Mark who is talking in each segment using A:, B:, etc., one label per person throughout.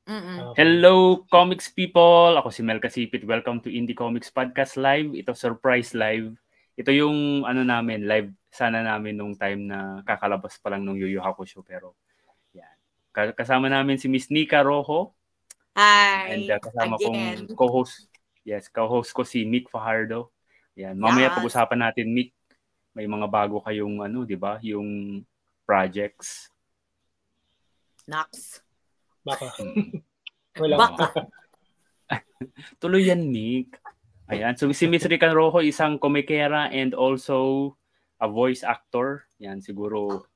A: Okay.
B: Hello, comics people! Ako si Mel Kasipit. Welcome to Indie Comics Podcast Live. Ito, surprise live. Ito yung namin, live sana namin nung time na kakalabas pa lang nung Yu Yu Hakusho. Pero, yan. Kasama namin si Miss Nika Rojo.
C: Hi!
B: And kasama
C: again.
B: kong co-host. Yes, co-host ko si Mick Fajardo. Yan. Mamaya pag-usapan natin, Mick. May mga bago kayong, di ba? Yung projects.
C: Nox.
A: Baka.
C: Wala. Baka.
B: Tuloy yan, Nick. Ayan. So, si Miss Rican Rojo, isang komikera and also a voice actor. Yan, siguro,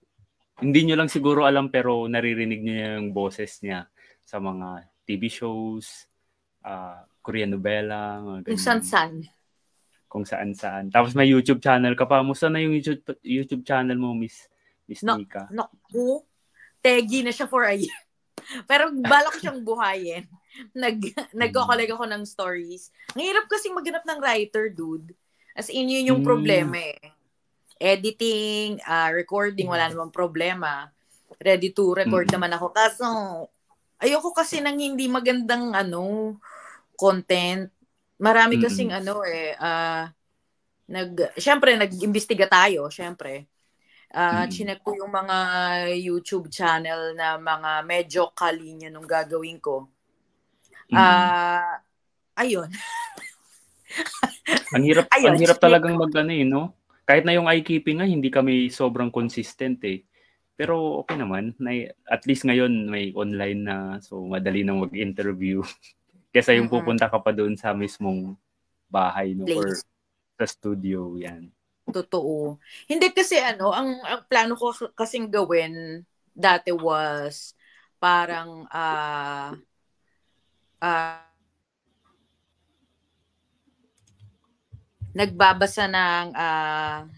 B: hindi nyo lang siguro alam pero naririnig nyo yung boses niya sa mga TV shows, Korean novela, mga
C: ganyan.
B: Kung saan-saan. Tapos may YouTube channel ka pa. Musta na yung YouTube channel mo, Miss Nika?
C: Naku, tegi na siya for a year. Pero balak ko siyang buhayin. Nagko-collect ako ng stories. Ang hirap kasing maghanap ng writer, dude. As in, yun yung problema eh. Editing, recording, wala namang problema. Ready to record naman ako. Kaso, ayoko kasi ng hindi magandang content. Marami kasing syempre, nag-imbestiga tayo, syempre. Chinek ko yung mga YouTube channel na mga medyo kalinya nung gagawin ko. Ayun.
B: Ang hirap talagang no? Kahit na yung eye-keeping nga, hindi kami sobrang consistent eh. Pero okay naman. At least ngayon may online na, so madali nang mag-interview. Kesa yung pupunta ka pa doon sa mismong bahay, no? Or sa studio, yan.
C: Totoo. Hindi kasi ang plano ko kasing gawin dati was parang nagbabasa ng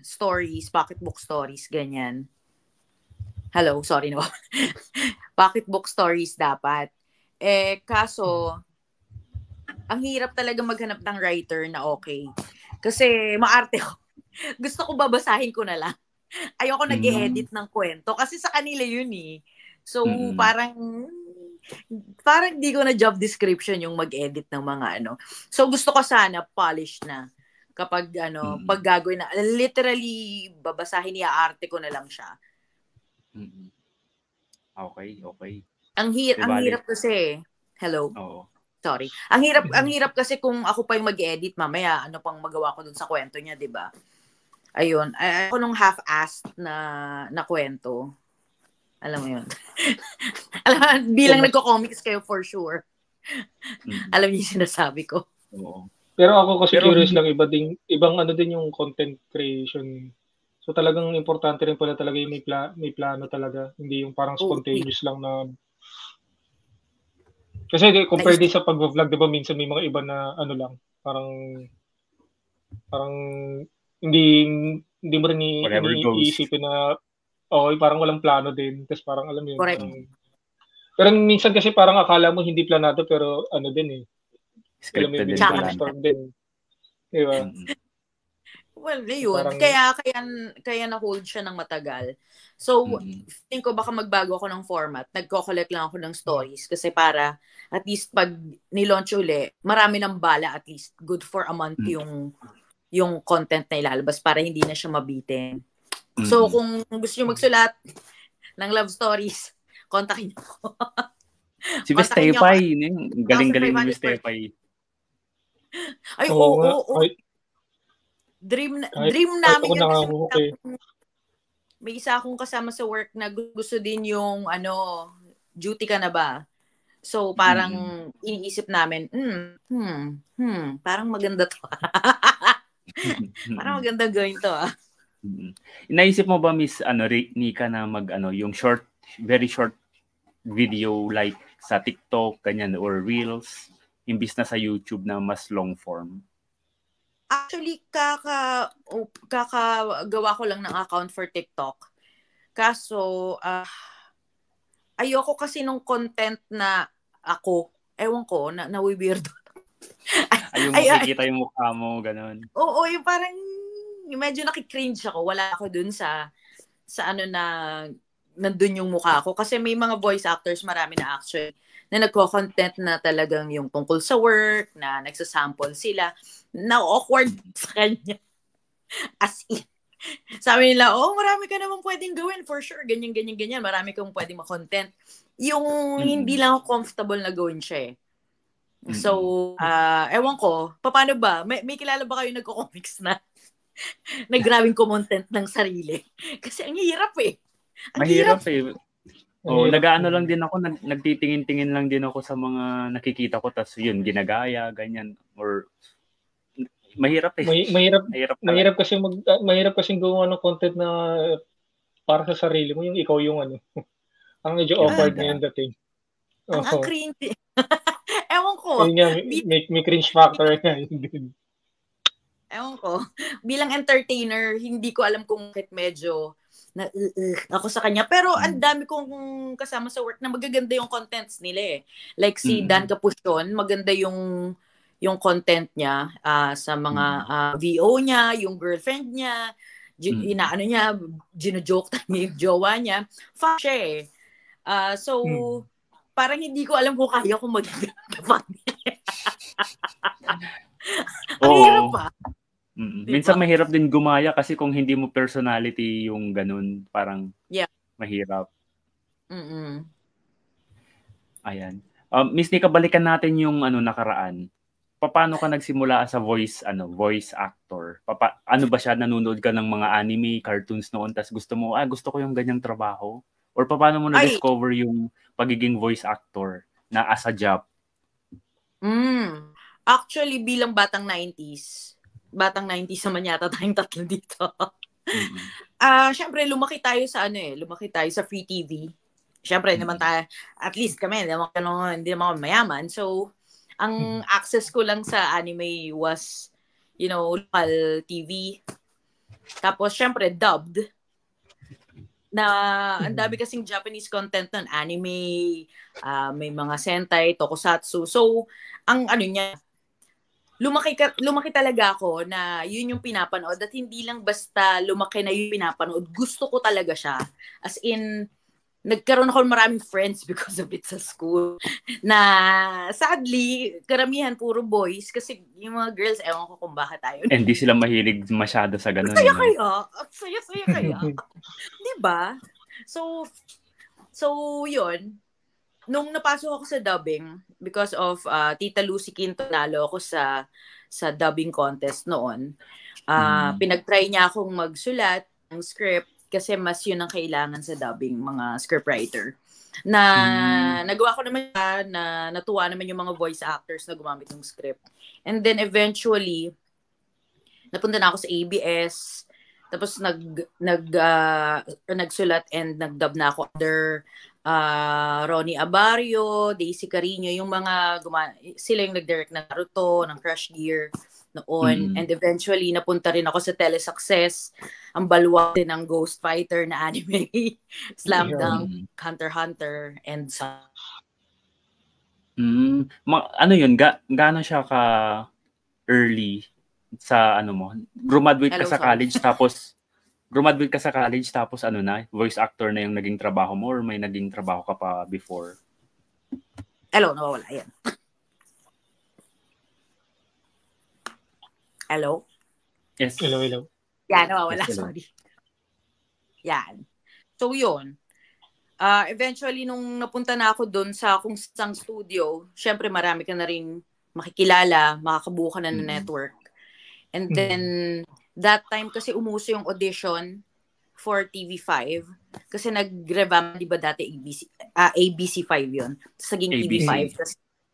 C: stories, pocketbook stories, ganyan. Hello, sorry no. Pocketbook stories dapat. Kaso ang hirap talaga maghanap ng writer na okay. Kasi maarte ko. Gusto ko babasahin ko na lang. Ayoko nag-e-edit ng kwento. Kasi sa kanila yun eh. So, parang di ko na job description yung mag-edit ng mga So, gusto ko sana polished na. Kapag pag gagawin na, literally, babasahin arte ko na lang siya.
B: Okay.
C: Ang hirap kasi, hello?
B: Oo.
C: Sorry. Ang hirap kasi kung ako pa yung mag-edit mamaya, pang magawa ko dun sa kwento niya, 'di ba? Ayun, ako nung half-assed na kwento. Alam mo 'yun. Bilang nagko-comics kayo for sure. Alam niyo yung sinasabi ko.
A: Oo. Pero ako kasi curious lang, ibang din yung content creation. So talagang importante rin pala talaga yung may plano talaga, hindi yung parang spontaneous lang na. Kasi compared din sa pag-vlog, 'di ba, minsan may mga iba na lang, parang hindi mo rin iisipin na parang walang plano din. Tapos parang alam mo yun. Pero minsan kasi parang akala mo hindi planado pero din eh.
B: Scripted
A: din. Diba?
C: Well, yun. Kaya na-hold siya ng matagal. So, feeling ko baka magbago ako ng format. Nagko-collect lang ako ng stories. Kasi para, at least pag nilaunch uli, marami ng bala at least. Good for a month yung content na ilalabas para hindi na siya mabitin. So, kung gusto nyo magsulat ng love stories, kontakin nyo ako.
B: Si Miss Tepay. Galing-galing ni Miss Tepay.
C: Ay, oo. Dream namin kasi may isa akong kasama sa work na gusto din yung duty ka na ba? So parang iniisip namin, parang maganda to. Parang maganda gawin to.
B: Inaisip mo ba, Miss Nika, na yung very short video like sa TikTok ganyan or Reels imbis na sa YouTube na mas long form?
C: Actually, kakagawa ko lang ng account for TikTok. Kaso, ayoko kasi nung content na ako, ewan ko, nawi-weirdo.
B: Yung makikita yung mukha mo, ganun.
C: Oo, yung parang, medyo nakikringe ako. Wala ako dun sa na nandun yung mukha ko. Kasi may mga voice actors, marami na actually, na nagko-content na talagang yung tungkol sa work, na nagsasample sila, na awkward sa kanya. As in, sabi nila, marami ka naman pwedeng gawin for sure. Ganyan, ganyan, ganyan. Marami kang pwedeng ma-content. Yung hindi lang ako comfortable na gawin siya eh. So, ewan ko, paano ba? May kilala ba kayo nagko-comics na nag-grabing content ng sarili? Kasi ang hirap eh.
B: Mahirap eh. Nag-aano lang din ako, nagtitingin-tingin lang din ako sa mga nakikita ko, tas yun, ginagaya, ganyan, or mahirap eh.
A: Mahirap kasi gumawa ng content na para sa sarili mo, yung ikaw yung ano. Ang medyo awkward na yung dating.
C: Ang cringe. Ewan ko.
A: Yun nga, may cringe factor nga.
C: Ewan ko. Bilang entertainer, hindi ko alam kung bakit medyo ako sa kanya. Pero ang dami kong kasama sa work na magaganda yung contents nila eh. Like si Dan Capuchon, maganda yung content niya sa mga VO niya, yung girlfriend niya, inaano niya, gino-joke niya yung jowa niya. Fun siya eh. So, parang hindi ko alam kung kaya kong maging funny. Ang hirap pa.
B: Minsan mahirap din gumaya kasi kung hindi mo personality yung ganun, parang mahirap. Ayan. Miss Nika, balikan natin yung nakaraan. Paano ka nagsimula as a voice actor? Ano ba siya, nanonood ka ng mga anime, cartoons noon, tas gusto mo, gusto ko yung ganyang trabaho? Or paano mo na-discover yung pagiging voice actor na as a job?
C: Actually, bilang batang 90s naman yata tayong tatlo dito. Syempre, lumaki tayo sa free TV. Syempre, naman tayo, at least kami, hindi naman mayaman. So, ang access ko lang sa anime was, local TV. Tapos, syempre, dubbed. Na ang dami kasing Japanese content nun, anime, may mga sentai, tokusatsu. So, ang niya, lumaki talaga ako na yun yung pinapanood at hindi lang basta lumaki na yung pinapanood. Gusto ko talaga siya. As in, nagkaroon ako maraming friends because of it sa school. Na sadly, karamihan puro boys kasi yung mga girls, ewan ko kung bakit tayo.
B: Hindi sila mahilig masyado sa ganun.
C: Saya kaya. Diba? So yun. Nung napasok ako sa dubbing, because of Tita Lucy Quinto, nalo ako sa dubbing contest noon. Pinag-try niya akong magsulat ng script kasi mas yun ang kailangan sa dubbing, mga scriptwriter. Nagawa ko naman siya, na natuwa naman yung mga voice actors na gumamit ng script. And then eventually, napunta na ako sa ABS, tapos nagsulat and nagdub na ako under Ronnie Abario, Daisy Carino, yung mga sila yung nag-direct ng Naruto, ng Crush Gear noon. And eventually, napunta rin ako sa Telesuccess, ang baluarte ng Ghost Fighter na anime, Slam Dunk, Hunter x Hunter, and so.
B: Ano yun? Gaano siya ka early sa mo? Graduate ka sa college tapos voice actor na yung naging trabaho mo or may naging trabaho ka pa before?
C: Hello, nawawala yan. Hello?
B: Yes.
A: Hello.
C: Yan, nawawala, yes, sorry. Yan. So, yun. Eventually, nung napunta na ako doon sa kung sang studio, syempre marami ka na rin makikilala, makakabuo ka na ng network. And then, that time kasi umuso yung audition for TV5. Kasi nag-revamp, di ba dati ABC5 yun. Tapos naging TV5.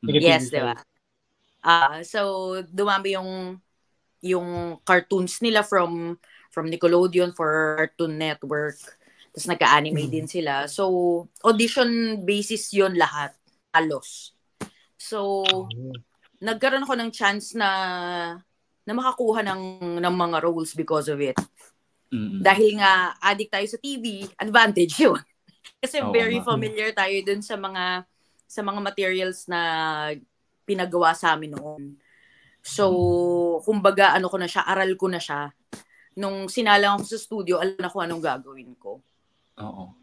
C: Yes, di ba? So, dumami yung cartoons nila from Nickelodeon for Cartoon Network. Tapos nagka-anime din sila. So, audition basis yon lahat. Halos. So, nagkaroon ako ng chance na makakuha ng mga roles because of it. Dahil nga addict tayo sa TV, advantage yun. Kasi very familiar tayo dun sa mga materials na pinagawa sa amin noon. So, kumbaga ko na siya, aral ko na siya. Nung sinalang ako sa studio, alam na ko anong gagawin ko.
B: Oo.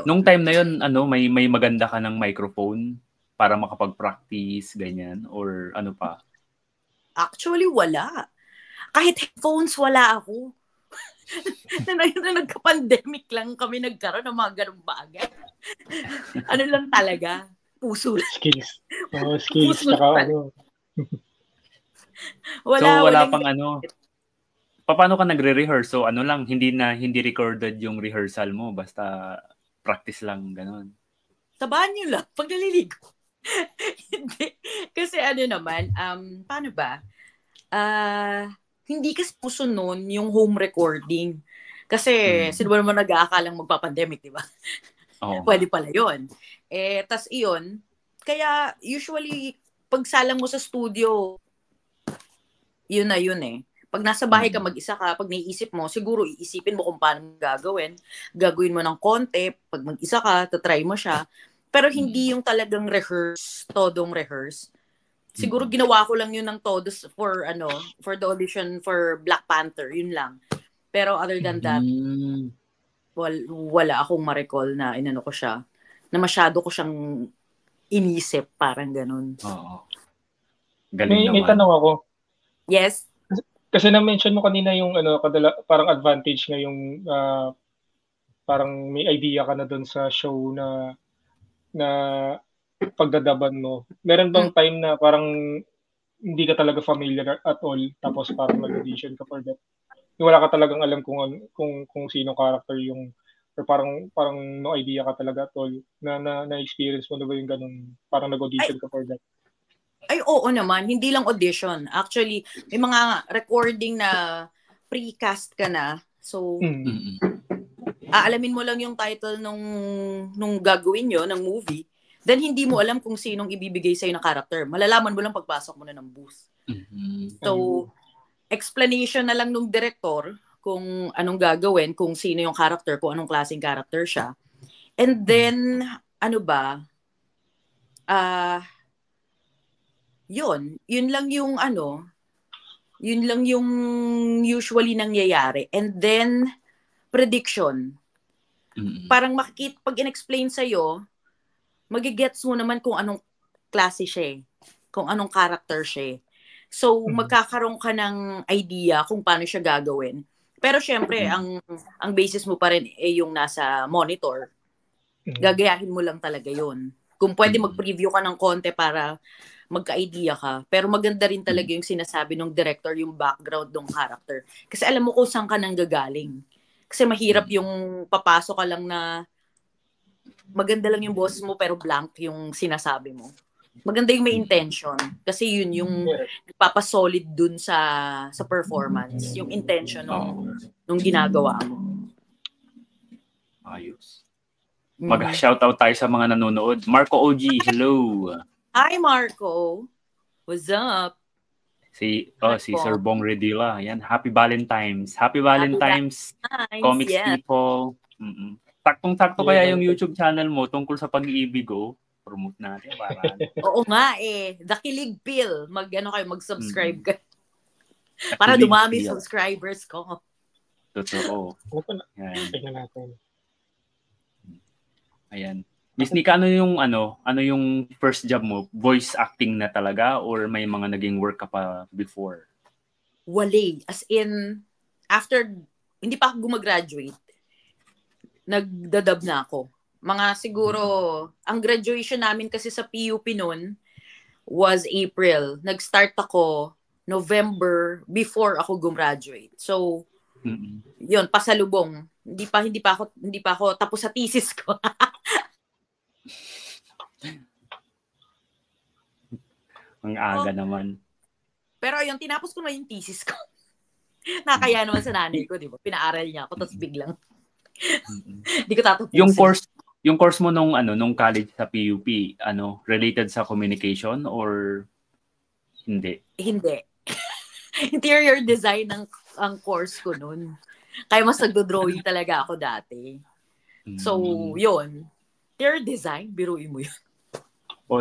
B: Nung time na yun, may maganda ka ng microphone para makapag-practice, ganyan, or ano pa?
C: Actually, wala. Kahit headphones, wala ako. na nagka-pandemic lang kami nagkaroon ng mga ganung bagay. Ano lang talaga? Puso lang.
A: Skills. Skills. Saka
B: wala pang paano ka nagre-rehearse? So lang, hindi recorded yung rehearsal mo, basta practice lang, ganon.
C: Sa banyo lang, pag naliligo. Hindi. Kasi naman, paano ba? Hindi kasi puso nun yung home recording. Kasi sino ba naman nag-aakalang magpa-pandemic, di ba? Pwede pala yun. Tas iyon, kaya usually, pag salang mo sa studio, yun na yun eh. Pag nasa bahay ka, mag-isa ka, pag naiisip mo, siguro iisipin mo kung paano gagawin. Gagawin mo ng konti. Pag mag-isa ka, tatry mo siya. Pero hindi yung talagang todong rehearse. Siguro ginawa ko lang yun ng todos for the audition for Black Panther. Yun lang. Pero other than that, wala akong ma-recall na ko siya. Na masyado ko siyang inisip. Parang ganun.
B: Oo. Galing
A: may tanong ako.
C: Yes?
A: Kasi na-mention mo kanina yung parang advantage nga yung parang may idea ka na doon sa show na pagdadaban mo. Meron bang time na parang hindi ka talaga familiar at all tapos parang nag-audition ka for that? Wala ka talagang alam kung sino character yung or parang no idea ka talaga at all na experience mo na ba yung ganun parang nag-audition ka for that?
C: Ay, oo naman. Hindi lang audition. Actually, may mga recording na pre-cast ka na. So, aalamin mo lang yung title nung gagawin nyo, ng movie. Then, hindi mo alam kung sinong ibibigay sa'yo na character. Malalaman mo lang pagpasok mo na ng booth. So, explanation na lang nung director kung anong gagawin, kung sino yung character, kung anong klaseng character siya. And then, yun lang yung yun lang yung usually nangyayari. And then, prediction. Parang pag in-explain sa'yo, magigets mo naman kung anong klase siya, kung anong character siya. So, magkakaroon ka ng idea kung paano siya gagawin. Pero syempre, ang basis mo pa rin yung nasa monitor. Gagayahin mo lang talaga yun. Kung pwede mag-preview ka ng konti para magka-idea ka. Pero maganda rin talaga yung sinasabi ng director, yung background ng character. Kasi alam mo kung saan ka nang gagaling. Kasi mahirap yung papasok ka lang na maganda lang yung boses mo pero blank yung sinasabi mo. Maganda yung may intention. Kasi yun yung papasolid dun sa performance. Yung intention nung ginagawa mo.
B: Ayos. Mag-shoutout tayo sa mga nanonood. Marco OG, hello.
C: Hi, Marco. What's up?
B: Si Sir Bong Redila. Yan, Happy Valentine's. Happy Valentine's, comics people. Taktong-takto kaya yung YouTube channel mo tungkol sa pag-iibig, promote natin.
C: Oo nga The Kilig Pill. Mag-subscribe ka. Para dumami subscribers ko.
B: Totoo.
A: Yan. Tignan natin.
B: Ayan. Miss Nika, ano yung first job mo? Voice acting na talaga or may mga naging work ka pa before?
C: Wale. As in, after, hindi pa ako gumagraduate, nagdadub na ako. Mga siguro, ang graduation namin kasi sa PUP noon was April. Nag-start ako November before ako gumraduate. So, yun, pasalubong. Hindi pa ako tapos sa thesis ko.
B: Ang aga naman.
C: Pero yun, tinapos ko na yung thesis ko. Nakakaya naman sa nanay ko, di ba? Pinaaral niya ako, tapos biglang hindi ko tatapusin.
B: Yung course mo nung college sa PUP, related sa communication or hindi?
C: Hindi. Interior design ang course ko noon. Kaya mas nagdo-drawing talaga ako dati. So, yun. Interior design, biruin mo yun.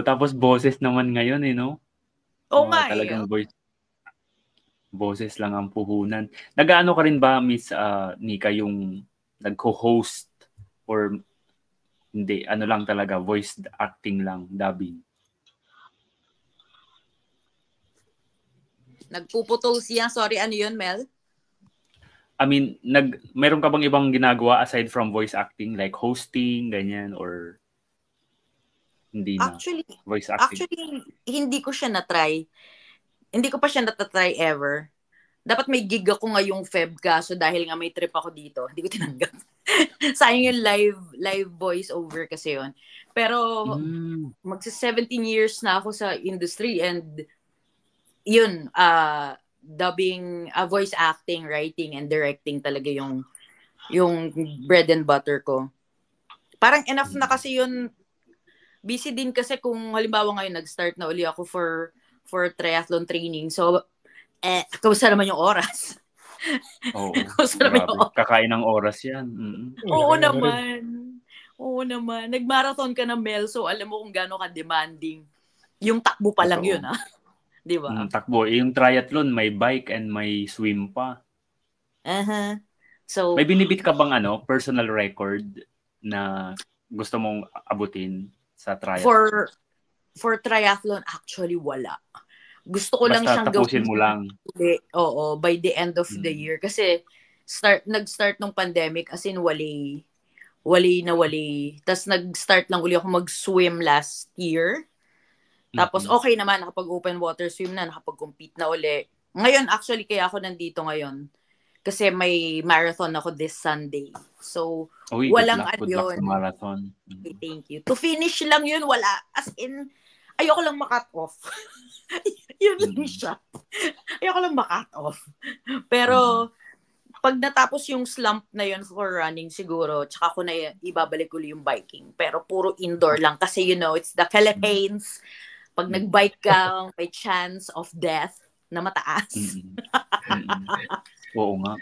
B: Tapos boses naman ngayon, no?
C: Oo nga
B: talagang boses lang ang puhunan. Nag-ano ka rin ba, Miss Nika, yung nagko-host or Hindi, ano lang talaga, voice acting lang, dubbing.
C: Nagpuputol siya. Sorry, ano yun, Mel?
B: I mean, meron ka bang ibang ginagawa aside from voice acting, like hosting, ganyan, or hindi na? Voice acting.
C: Actually, hindi ko siya na-try. Hindi ko pa siya na-try ever. Dapat may gig ako ngayong Feb, kaso dahil nga may trip ako dito, hindi ko tinanggap. Sayang yung live voice over kasi yun. Pero magsa 17 years na ako sa industry and yun, dubbing, voice acting, writing, and directing talaga yung bread and butter ko. Parang enough na kasi yun. Busy din kasi kung halimbawa ngayon nag-start na uli ako for triathlon training. So, kamusta naman yung oras?
B: Oo, kakain ng oras yan.
C: Oo naman. Nag-marathon ka na, Mel, so alam mo kung gaano ka demanding. Yung takbo pa lang yun, ha? Di ba?
B: Takbo. Yung triathlon, may bike and may swim pa.
C: So,
B: may binibit ka bang personal record na gusto mong abutin sa triathlon?
C: For triathlon, actually, wala. Gusto ko lang siyang
B: tapusin mo lang.
C: Oo, by the end of the year. Kasi nag-start nung pandemic, as in wali. Tapos nag-start lang uli ako mag-swim last year. Tapos okay naman, nakapag-open water swim na, nakapag-compete na uli. Ngayon, actually, kaya ako nandito ngayon. Kasi may marathon ako this Sunday. So, walang
B: good luck sa marathon.
C: Okay, thank you. To finish lang yun, wala. As in, ayoko lang ma-cut off. Yun lang siya. Ayoko lang ma-cut off. Pero, pag natapos yung slump na yun for running, siguro, tsaka ko na ibabalik uli yung biking. Pero puro indoor lang. Kasi it's the Philippines. Pag nag-bike ka, may chance of death na mataas.
B: Oo nga.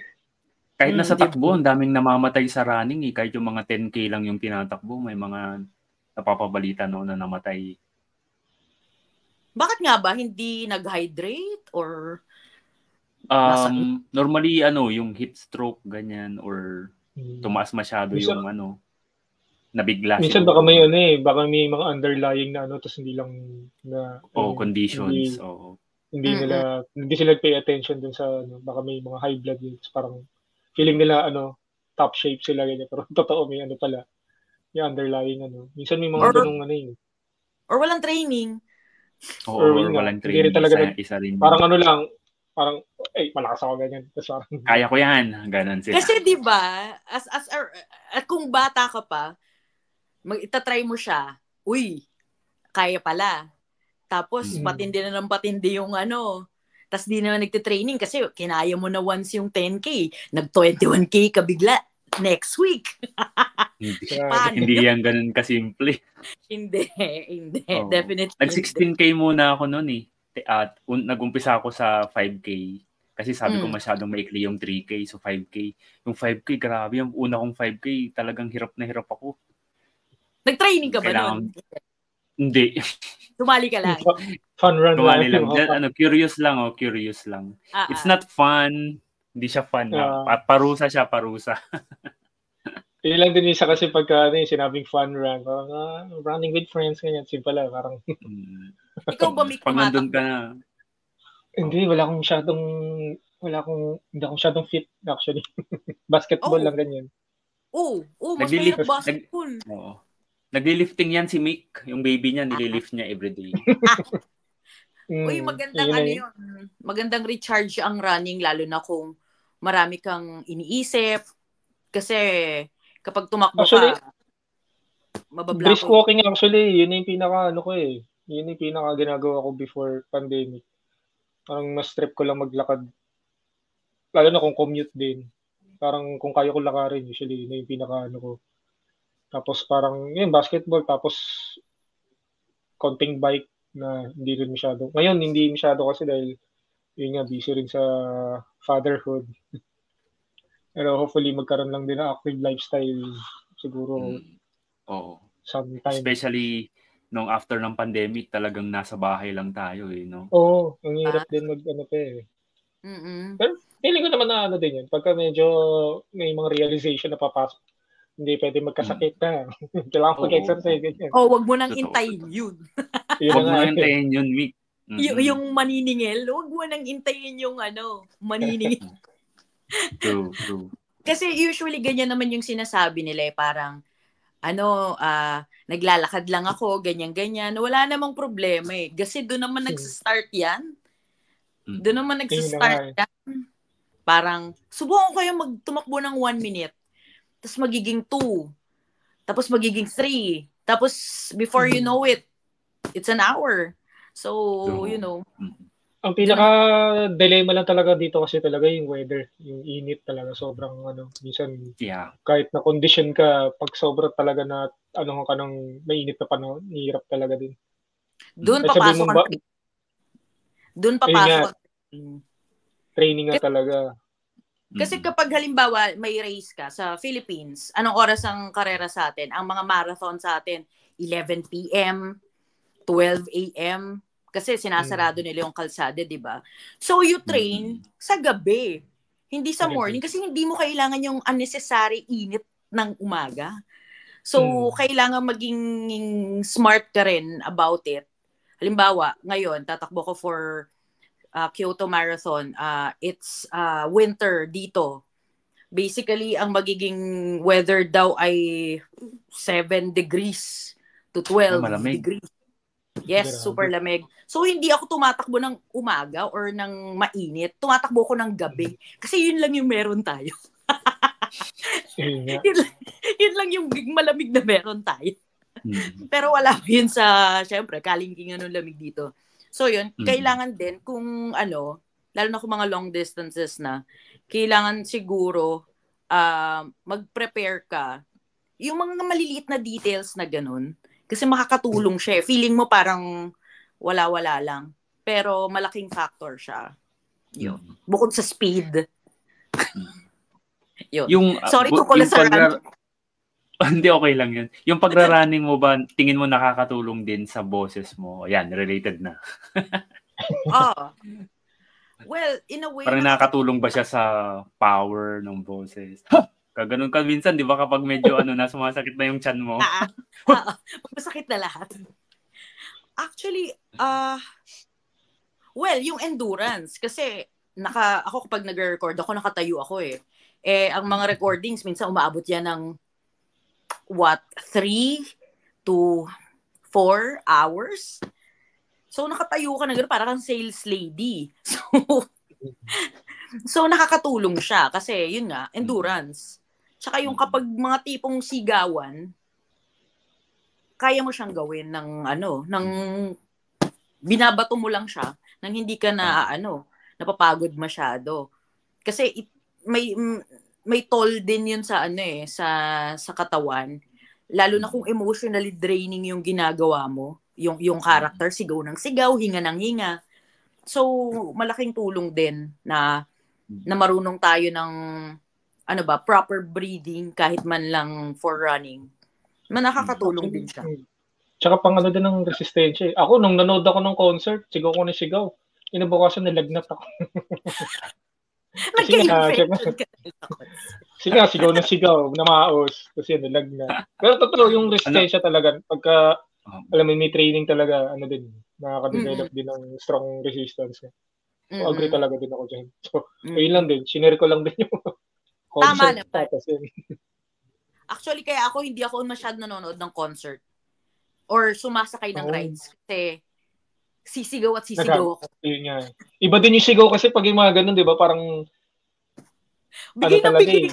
B: Kahit nasa takbo, ang daming namamatay sa running. Kahit yung mga 10K lang yung tinatakbo, may mga napapabalita na namatay.
C: Bakit nga ba? Hindi nag-hydrate? Or
B: normally, yung heat stroke, ganyan, or tumaas masyado yung nabigla.
A: Minsan baka may baka may mga underlying na tapos hindi lang na
B: conditions.
A: Hindi sila pay attention dun sa baka may mga high blood yun. Parang feeling nila top shape sila ganyan, pero totoo may pala yung underlying minsan may mga ganung
C: or walang training.
B: Or walang training. Isa rin.
A: Parang parang malakas ako ganyan. Parang,
B: kaya ko yan. Ganon sila.
C: Kasi 'di ba, kung bata ka pa, itatry mo siya. Uy, kaya pala. Tapos patindi na ng patindi yung tas di naman nagte-training kasi kinaya mo na once yung 10K. Nag-21K ka bigla next week.
B: Hindi yan ganun kasimple.
C: Hindi. Definitely.
B: Nag-16K muna ako noon At nag-umpisa ako sa 5K. Kasi sabi ko masyadong maikli yung 3K. So 5K. Yung 5K, grabe. Yung una kong 5K, talagang hirap na hirap ako.
C: Nag-training ka ba noon?
B: Hindi.
C: Sumali ka lang.
A: Fun run.
B: Sumali lang. Curious lang. It's not fun. Hindi siya fun. Parusa siya, parusa.
A: Yun lang din isa kasi pagka sinabing fun run, parang running with friends, ganyan. Simple lang, parang.
C: Ikaw ba may kumatak?
B: ka na.
A: Hindi, hindi ako masyadong fit, actually. Basketball lang, ganyan.
C: Mas mahirap basketball.
B: Nagli-lifting yan si Mick. Yung baby niya, nililift niya everyday.
C: Magandang recharge ang running, lalo na kung marami kang iniisip. Kasi kapag tumakbo ka, mababla
A: brisk walking actually, yun yung pinaka Yun yung pinaka ginagawa ko before pandemic. Parang mas trip ko lang maglakad. Lalo na kung commute din. Parang kung kaya ko lakarin, usually, yun yung pinaka ko. Tapos parang, basketball, tapos konting bike na hindi rin masyado. Ngayon, hindi masyado kasi dahil yun nga, busy rin sa fatherhood. Pero hopefully, magkaroon lang din ng active lifestyle siguro sometime.
B: Especially nung after ng pandemic, talagang nasa bahay lang tayo no?
A: Oo, ang hirap din Pero feeling ko naman na din yun. Pagka medyo may mga realization na papasok, hindi pwede magkasakit na. Kailangan mag-exercise.
C: Wag mo nang intayin yun.
B: Wag mo nang intayin yun, Mick.
C: Yung maniningil, wag mo nang intayin yung maniningil.
B: True.
C: Kasi usually ganyan naman yung sinasabi nila parang naglalakad lang ako, ganyan-ganyan. Wala namang problema eh. Kasi doon naman nag-start yan. Doon naman nag-start yan. Parang, subukan ko yung magtumakbo ng 1 minute. Tapos magiging 2. Tapos magiging 3. Tapos, before you know it, it's an hour. So,
A: Ang pinaka-dilemma lang talaga dito kasi talaga yung weather. Yung init talaga. Sobrang minsan kahit na condition ka, pag sobra talaga na ka ng mainit na panahon, hirap talaga din.
C: Doon papasok ang Doon papasok
A: training nga talaga.
C: Kasi kapag halimbawa may race ka sa Philippines, anong oras ang karera sa atin? Ang mga marathon sa atin, 11 p.m., 12 a.m., kasi sinasarado nila yung kalsada, di ba? So, you train sa gabi. Hindi sa morning. Kasi hindi mo kailangan yung unnecessary init ng umaga. So, kailangan maging smart ka rin about it. Halimbawa, ngayon, tatakbo ko for Kyoto Marathon. It's winter dito. Basically, ang magiging weather daw ay 7 degrees to 12 degrees. Yes, super lamig. So, hindi ako tumatakbo ng umaga or ng mainit. Tumatakbo ko ng gabi. Kasi yun lang yung meron tayo. yun lang yung malamig na meron tayo. Pero wala yun sa, syempre, kalingkingan ng lamig dito. So, yun, kailangan din kung lalo na kung mga long distances na, kailangan siguro mag-prepare ka. Yung mga maliliit na details na ganun, kasi makakatulong siya. Feeling mo parang wala-wala lang. Pero malaking factor siya. Yun. Bukod sa speed. Yun. Sorry, tukol sa
B: Hindi, okay lang yun. Yung pagra-running mo ba, tingin mo nakakatulong din sa boses mo? Ayan, related na.
C: Well, in a way...
B: Parang nakakatulong ba siya sa power ng boses? Kaganon ka minsan, di ba, kapag medyo na sumasakit na yung tiyan mo?
C: Masakit na lahat. Actually, well, yung endurance. Kasi, ako kapag nag-record ako, nakatayo ako eh. Ang mga recordings, minsan umaabot yan ng 3 to 4 hours? So, nakatayo ka na gano'n, parang sales lady. So, nakakatulong siya. Kasi, yun nga, endurance. Tsaka yung kapag mga tipong sigawan, kaya mo siyang gawin ng binabato mo lang siya nang hindi ka napapagod masyado. Kasi may toll din yun sa sa katawan. Lalo na kung emotionally draining yung ginagawa mo, yung character, sigaw ng sigaw, hinga ng hinga. So, malaking tulong din na marunong tayo ng proper breathing kahit man lang for running. Nakakatulong din siya.
A: Tsaka pang din ng resistensya. Ako, nung nanood ako ng concert, sigaw ko na sigaw. Inabukasan, nalagnat ako. Sigaw na sigaw, namaos. Kasi nalagnat. Pero totoo, yung resistensya talaga, pagka, alam mo, may training talaga, nakaka-develop din ng strong resistance. So, agree talaga din ako dyan. So, ayun lang din. Sinare ko lang din yung
C: tama naman. Actually, kaya hindi ako masyado nanonood ng concert or sumasakay ng rides. Kasi sisigaw at sisigaw ako.
A: Yun nga. Iba din yung sigaw kasi pag yung mga ganun, di ba? Parang
C: bigay
A: talaga eh.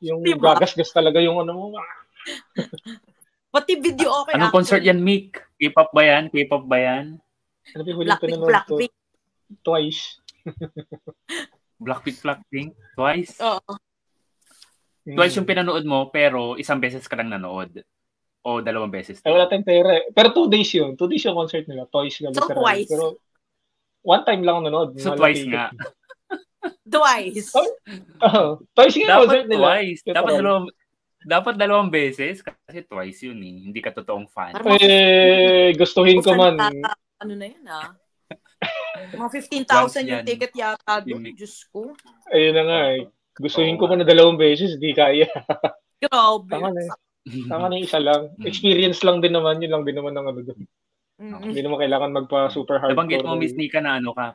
A: Yung diba? Gagasgas talaga yung mo.
C: Pati video okay.
B: Anong concert yan, Mick? K-pop ba yan?
C: Blackpink.
A: Twice.
B: Blackpink? Twice?
C: Oo.
B: Twice yung pinanood mo, pero isang beses ka lang nanood. O 2 beses?
A: Wala tayong pera. Pero 2 days yun. 2 days yung concert nila. Twice.
C: So, twice.
A: Pero 1 time lang nanood.
B: So, twice nga.
C: Twice.
A: Twice nga concert nila.
B: Twice. Dapat 2 beses. Kasi twice yun eh. Hindi ka totoong fan.
A: Gustuhin ko man.
C: Na yun mga 15,000 yung ticket yata doon. Diyos ko.
A: Ayun na nga eh. Gustuhin ko man na 2 beses, di kaya.
C: Grabe.
A: Tama na isa lang. Experience lang din naman, yun lang din naman ang ano doon. Hindi naman kailangan magpa super hardcore.
B: Nabanggit mo, Miss Nika, na ano ka,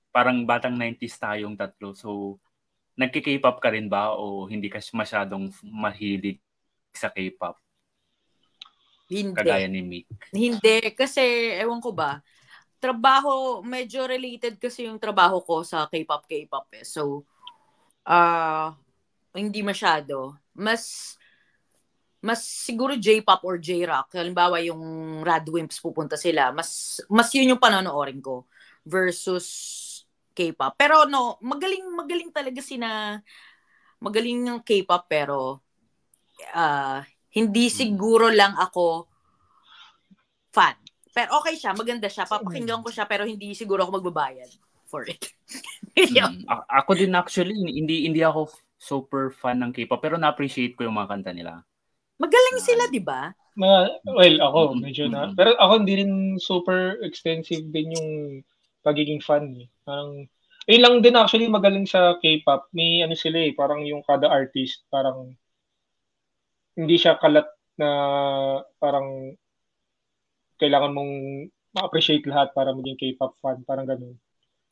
B: parang batang 90s tayong tatlo. So, nagki-K-pop ka rin ba o hindi ka masyadong mahilig sa K-pop?
C: Hindi.
B: Kagaya ni Mick.
C: Hindi. Kasi, ewan ko ba, trabaho, medyo related kasi yung trabaho ko sa K-pop eh. So, hindi masyado. Mas siguro J-pop or J-rock. Halimbawa yung Radwimps pupunta sila. Mas yun yung panonoorin ko versus K-pop. Pero no, magaling talaga magaling ng K-pop pero hindi siguro lang ako fan. Pero okay siya, maganda siya. Papakinggan ko siya pero hindi siguro ako magbabayad for it.
B: Ako din actually, hindi ako super fan ng K-pop pero na-appreciate ko yung mga kanta nila.
C: Magaling sila, di ba?
A: Well, ako medyo na. Pero ako hindi rin super extensive din yung pagiging fan. Parang ayun lang din actually magaling sa K-pop. May ano sila parang yung kada artist parang hindi siya kalat na parang kailangan mong ma-appreciate lahat para maging K-pop fan, parang ganoon.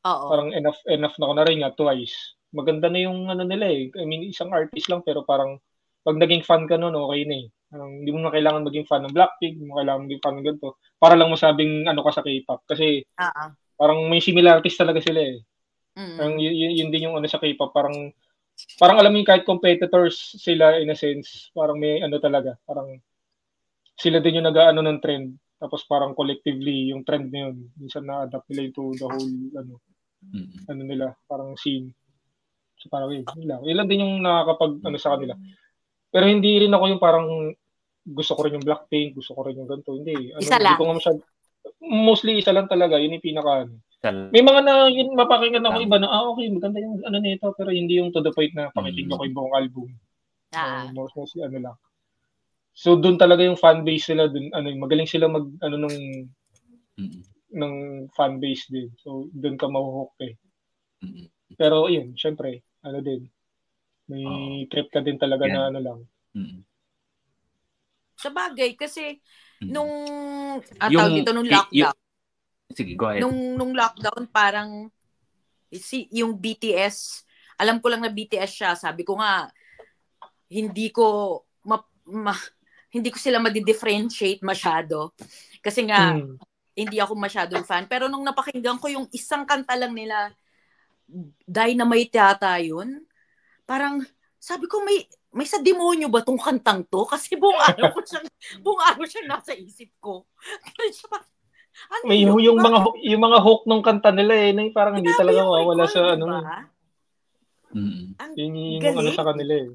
C: Oo.
A: Parang enough na ko na rin nga twice. Maganda na yung ano nila I mean, isang artist lang pero parang pag naging fan ka nun, okay na hindi mo na kailangan maging fan ng Blackpink, hindi mo kailangan maging fan ng ganito. Para lang masabing ano ka sa K-pop. Kasi parang may similarities talaga sila Parang yun din yung ano sa K-pop. Parang alam mo yung kahit competitors sila in a sense, parang may ano talaga. Parang sila din yung nag-ano ng trend. Tapos parang collectively, yung trend na yun, minsan na-adapt nila into the whole ano nila, parang scene. So parang yun lang din yung nakakapag ano sa kanila. Pero hindi rin ako yung parang gusto ko rin yung Blackpink, gusto ko rin yung ganito. Hindi.
C: Isa lang.
A: Hindi ko nga mostly isa lang talaga. Yun yung pinaka may mga na yun mapakinggan ako iba na okay, maganda yung ano nito pero hindi yung to the point na pakinggan ko yung buong album. Mostly ano lang. So doon talaga yung fan base sila doon magaling sila mag ng fan base din. So doon ka mahuhook Pero yun, syempre, ano din. May trip ka din talaga na ano lang.
C: Sa bagay, kasi nung lockdown.
B: Sige, go ahead.
C: Nung lockdown, parang yung BTS, alam ko lang na BTS siya. Sabi ko nga, hindi ko sila ma-differentiate masyado. Kasi nga, hindi ako masyadong fan. Pero nung napakinggan ko yung isang kanta lang nila, Dynamite yata yun, parang sabi ko may sa demonyo ba tong kantang to? Kasi buong araw siya nasa isip ko.
A: May yung mga hook ng kanta nila parang hindi talaga mawawala sa ano. Yung ano sa kanila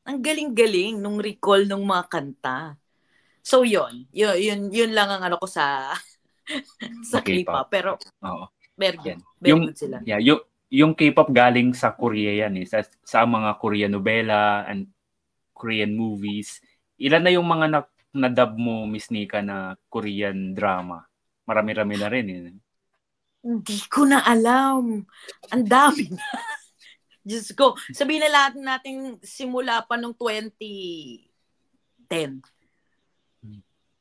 C: Ang galing-galing nung recall ng mga kanta. So yun lang ang ano ko sa K-pop. Pero very good sila.
B: Yeah, yung K-pop galing sa Korea yan sa mga Korean novela and Korean movies. Ilan na yung mga na-dub mo, Miss Nika, na Korean drama? Marami-rami na rin
C: Hindi ko na alam. Ang dami na. Diyos ko. Sabihin na lahat natin simula pa nung 2010.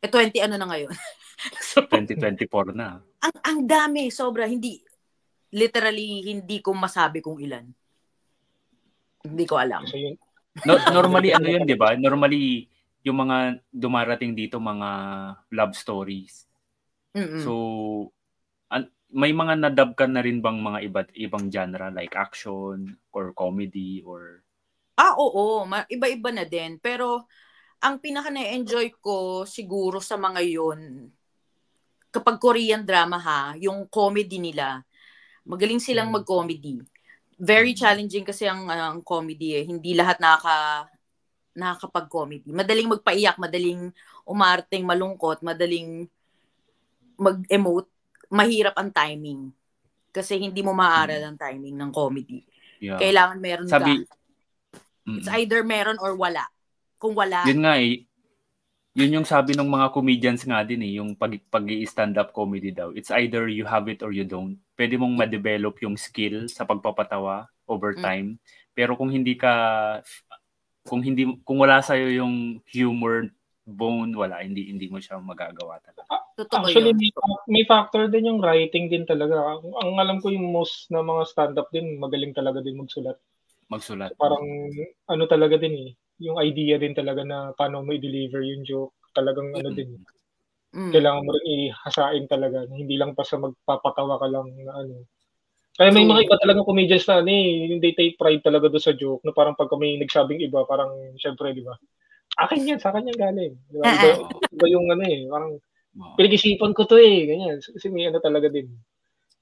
C: 20 ano na ngayon?
B: So, 2024 na.
C: Ang dami. Sobra. Literally, hindi ko masabi kung ilan. Hindi ko alam.
B: Normally, ano yun, di ba? Normally, yung mga dumarating dito, mga love stories. So, may mga nadub ka na rin bang mga ibang genre like action or comedy or...
C: Oo. Iba-iba na din. Pero, ang pinaka na-enjoy ko siguro sa mga yun, kapag Korean drama yung comedy nila, magaling silang mag-comedy. Very challenging kasi ang comedy Hindi lahat nakakapag-comedy. Madaling magpaiyak, madaling umarting, malungkot, madaling mag-emote. Mahirap ang timing. Kasi hindi mo maaral ang timing ng comedy. Yeah. Kailangan meron ka. It's either meron or wala. Kung wala...
B: Yun nga yun yung sabi ng mga comedians nga din yung pag-i-stand-up comedy daw. It's either you have it or you don't. Pwede mong ma-develop yung skill sa pagpapatawa over time. Pero kung hindi ka kung wala sa yung humor bone, wala, hindi mo siya magagawa talaga.
A: Actually, may factor din yung writing din talaga. Ang alam ko yung most na mga stand-up din, magaling talaga din magsulat. So, parang ano talaga din yung idea din talaga na paano mo i-deliver yung joke. Talagang ano din. Kailangan mo rin ihasain talaga. Hindi lang pa sa magpapatawa ka lang na ano. Kaya may mga iba talagang comedians na yung they take pride talaga doon sa joke. Na parang pagka may nagsabing iba, parang syempre, di ba? Akin yan, sa kanya galing. Di ba? Iba yung ano parang pinag-isipan ko to ganyan. Kasi may ano talaga din.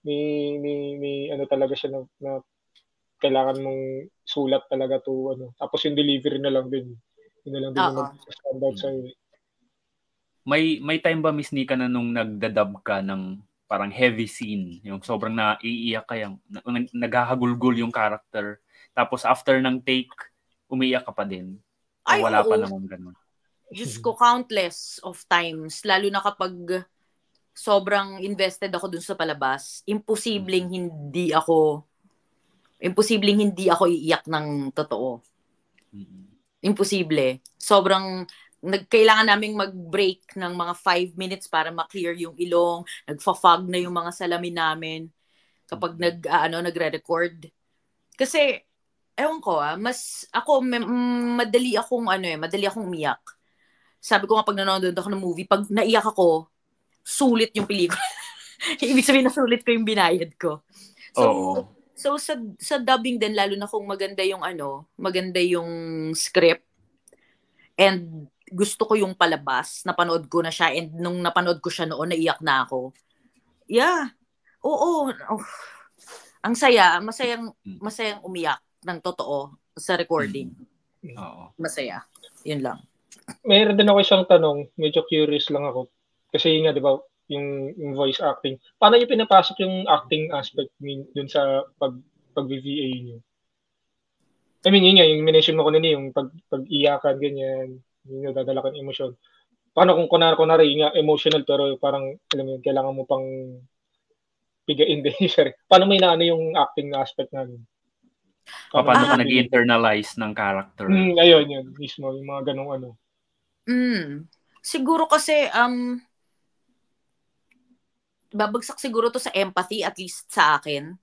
A: May ano talaga siya na kailangan mong sulat talaga to ano. Tapos yung delivery na lang din. Yun na lang din yung mag-stand out sa'yo.
B: May time ba, Miss Nika, na nung nagdadub ka ng parang heavy scene, yung sobrang naiiyak ka, yung naghahagulgul yung character, tapos after ng take, umiiyak ka pa din? O wala pa naman ganun?
C: Diyos ko, countless of times, lalo na kapag sobrang invested ako dun sa palabas, imposibleng hindi ako iiyak ng totoo. Imposible. Sobrang kailangan naming mag-break ng mga 5 minutes para ma-clear yung ilong, nagfa-fog na yung mga salamin namin kapag nagre-record. Kasi ewan ko madali akong umiyak. Sabi ko nga pag nanonood ako ng movie, pag naiyak ako, sulit yung pelikula. Ibig sabihin na sulit ko yung binayad ko. So sa dubbing din, lalo na kung maganda yung script and gusto ko yung palabas, napanood ko na siya, and nung napanood ko siya noon, naiyak na ako. Yeah. Oo. Ang masayang umiyak ng totoo sa recording. Masaya. Yun lang.
A: Mayroon din ako isang tanong, medyo curious lang ako. Kasi nga, di ba, yung voice acting. Paano niyo pinapasok yung acting aspect dun sa pag-VA niyo? I mean, yun nga, yung minention mo ko yung pag-iyakan, ganyan, yung dadala ka ng emosyon. Paano kung kunwari nga emotional, pero parang, alam mo yun, kailangan mo pang pigain din. Paano may naano yung acting aspect namin?
B: Paano ka nag-internalize ng character?
A: Ayun, yun, mismo, yung mga ganong ano.
C: Siguro kasi, babagsak siguro to sa empathy, at least sa akin.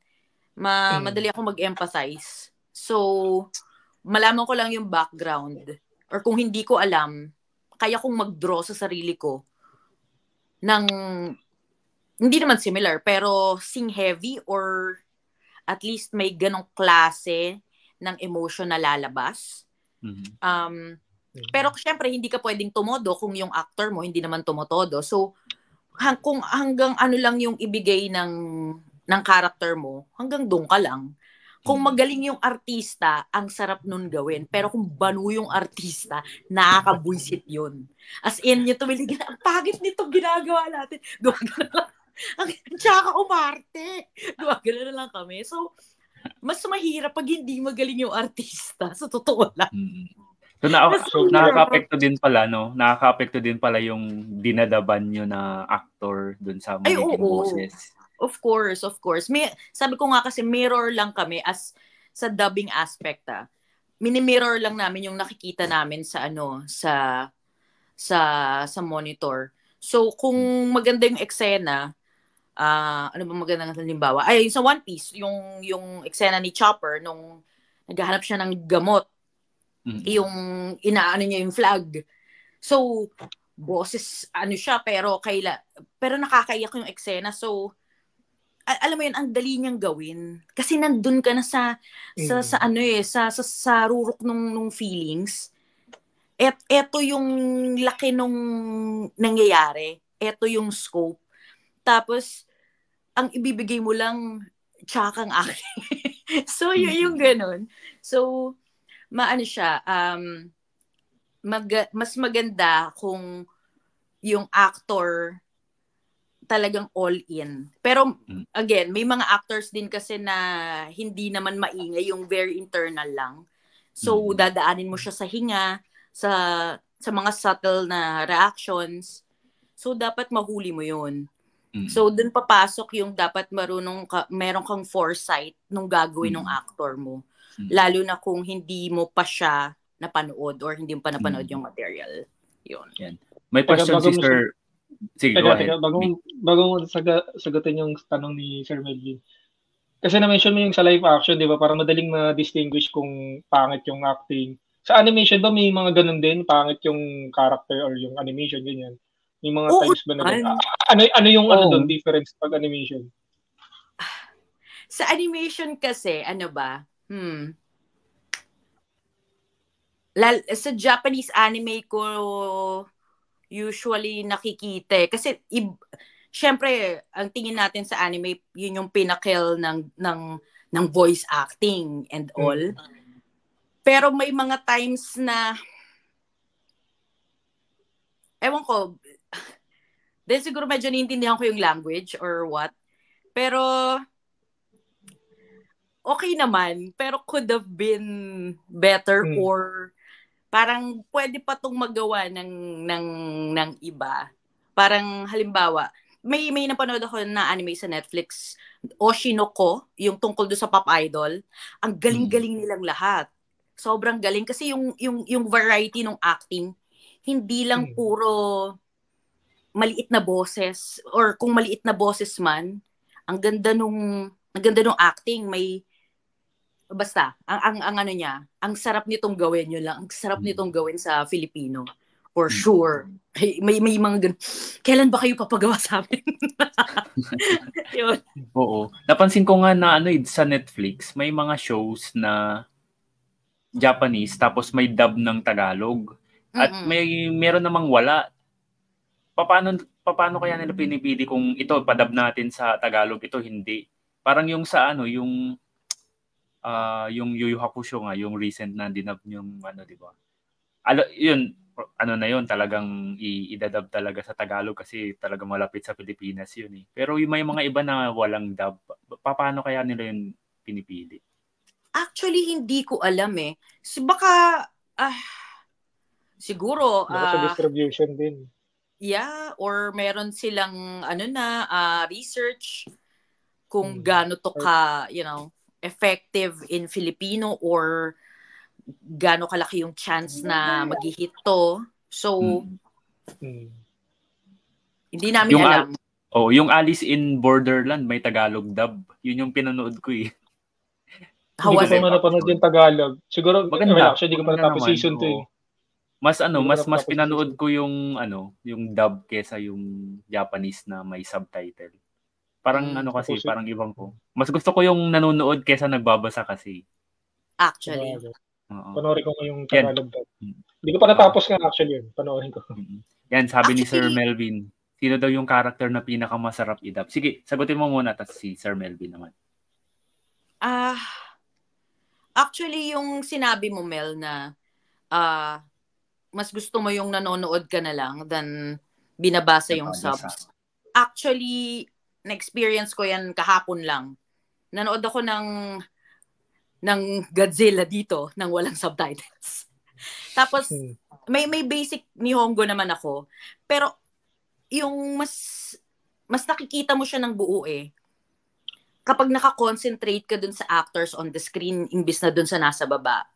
C: Madali ako mag-empathize. So, malaman ko lang yung background. Or kung hindi ko alam, kaya kong mag-draw sa sarili ko ng, hindi naman similar, pero sing heavy or at least may ganong klase ng emotion na lalabas. Pero syempre, hindi ka pwedeng tumodo kung yung actor mo hindi naman tumotodo. So, kung hanggang ano lang yung ibigay ng character mo, hanggang doon ka lang. Kung magaling yung artista, ang sarap nun gawin. Pero kung banu yung artista, nakakabwisit yun. As in, yung tumilig na, ang pagit nito ginagawa natin. Gumagana lang. Tsaka umarte. Gumagana lang kami. So, mas mahirap pag hindi magaling yung artista. Sa totoo lang.
B: So, nakaka-apekto din pala, no? Nakaka-apekto din pala yung dinadaban nyo na actor dun sa magiging boses.
C: Of course. Sabi ko nga kasi mirror lang kami as sa dubbing aspect. Mini-mirror lang namin yung nakikita namin sa sa monitor. So kung maganda yung eksena, ano ba magandang halimbawa? Ay, sa One Piece, yung eksena ni Chopper nung naghahanap siya ng gamot. Yung inaano niya yung flag. So boses siya pero nakakaiyak yung eksena. So alam mo yun, ang dali niyang gawin. Kasi nandun ka na sa rurok nung feelings. Eto yung laki nung nangyayari. Eto yung scope. Tapos, ang ibibigay mo lang, tsakang akin. So, yung ganun. So, mas maganda kung yung actor talagang all in. Pero again, may mga actors din kasi na hindi naman maingay, yung very internal lang. So dadaanin mo siya sa hinga, sa mga subtle na reactions. So dapat mahuli mo 'yun. So dun papasok yung dapat meron kang foresight nung gagawin ng actor mo. Lalo na kung hindi mo pa siya napanood or hindi mo pa napanood yung material. Yun.
B: Yan. May question si Sir. Sige, go ahead.
A: Bago mo sagutin yung tanong ni Sir Melvin. Kasi na-mention mo yung sa live action, di ba? Para madaling ma-distinguish kung pangit yung acting. Sa animation ba may mga ganun din? Pangit yung character or yung animation, ganyan? May mga times ba na ano yung doon, difference pag animation?
C: Sa animation kasi, ano ba? Sa Japanese anime ko usually nakikita. Kasi, syempre, ang tingin natin sa anime, yun yung pinnacle ng voice acting and all. Pero may mga times na, ewan ko, dahil siguro medyo naiintindihan ko yung language or what. Pero, okay naman. Pero could have been better or parang pwede pa tong magawa ng iba. Parang halimbawa, may napanood ako na anime sa Netflix, Oshinoko, yung tungkol do sa pop idol. Ang galing-galing nilang lahat. Sobrang galing kasi yung variety ng acting, hindi lang puro maliit na boses or kung maliit na boses man, ang ganda nung acting, may basta, ang ano niya, ang sarap nitong gawin yun lang. Ang sarap nitong gawin sa Filipino. For sure. May mga ganun. Kailan ba kayo papagawa sa amin? Yun.
B: Oo. Napansin ko nga na sa Netflix, may mga shows na Japanese tapos may dub ng Tagalog. At meron namang wala. Paano kaya nila pinipili kung ito padub natin sa Tagalog, ito hindi? Parang yung sa yung Yu Yu Hakusho nga, yung recent na dinub yung di ba? Yun, na yun, talagang idadub talaga sa Tagalog kasi talagang malapit sa Pilipinas yun eh. Pero yung may mga iba na walang dub, paano kaya nila yun pinipili?
C: Actually, hindi ko alam eh. Baka, siguro,
A: baka sa distribution din.
C: Yeah, or meron silang, research kung gaano to ka, effective in Filipino or gaano kalaki yung chance na mag-hit to. So, hindi namin alam.
B: Yung Alice in Borderland may Tagalog dub. Yun yung pinanood ko eh.
A: Hindi ko pa napanood yung Tagalog. Siguro,
B: maganda.
A: Actually, hindi ko pa natapos season 2 eh.
B: Mas pinanood ko yung dub kesa yung Japanese na may subtitle. Parang kasi, parang ibang ko. Mas gusto ko yung nanonood kesa nagbabasa kasi.
C: Actually.
A: Panoorin ko yung Tagalog dub. Hindi ko pa natapos nga actually yun. Panoorin ko.
B: Yan, sabi ni Sir Melvin, sino daw yung character na pinakamasarap i-dub? Sige, sagutin mo muna tapos si Sir Melvin naman.
C: Actually, yung sinabi mo, Mel, na mas gusto mo yung nanonood ka na lang than binabasa yung subs. Actually, na-experience ko yan kahapon lang. Nanood ako ng Godzilla dito nang walang subtitles. Tapos, may basic Nihongo naman ako. Pero, yung mas nakikita mo siya ng buo eh. Kapag nakakonsentrate ka dun sa actors on the screen imbis na dun sa nasa baba.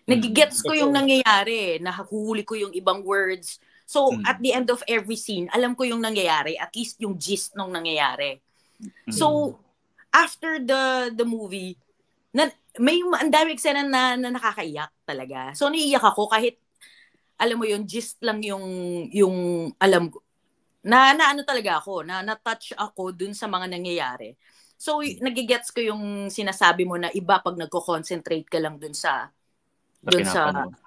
C: Nagigets ko yung nangyayari. Nahuhuli ko yung ibang words. So, at the end of every scene, alam ko yung nangyayari. At least yung gist nung nangyayari. So, after the movie, may ang dami eksena na nakakaiyak talaga. So, naiiyak ako kahit, alam mo yung gist lang yung alam ko. Na talaga ako, na-touch ako dun sa mga nangyayari. So, nagigets ko yung sinasabi mo na iba pag nagko-concentrate ka lang dun sa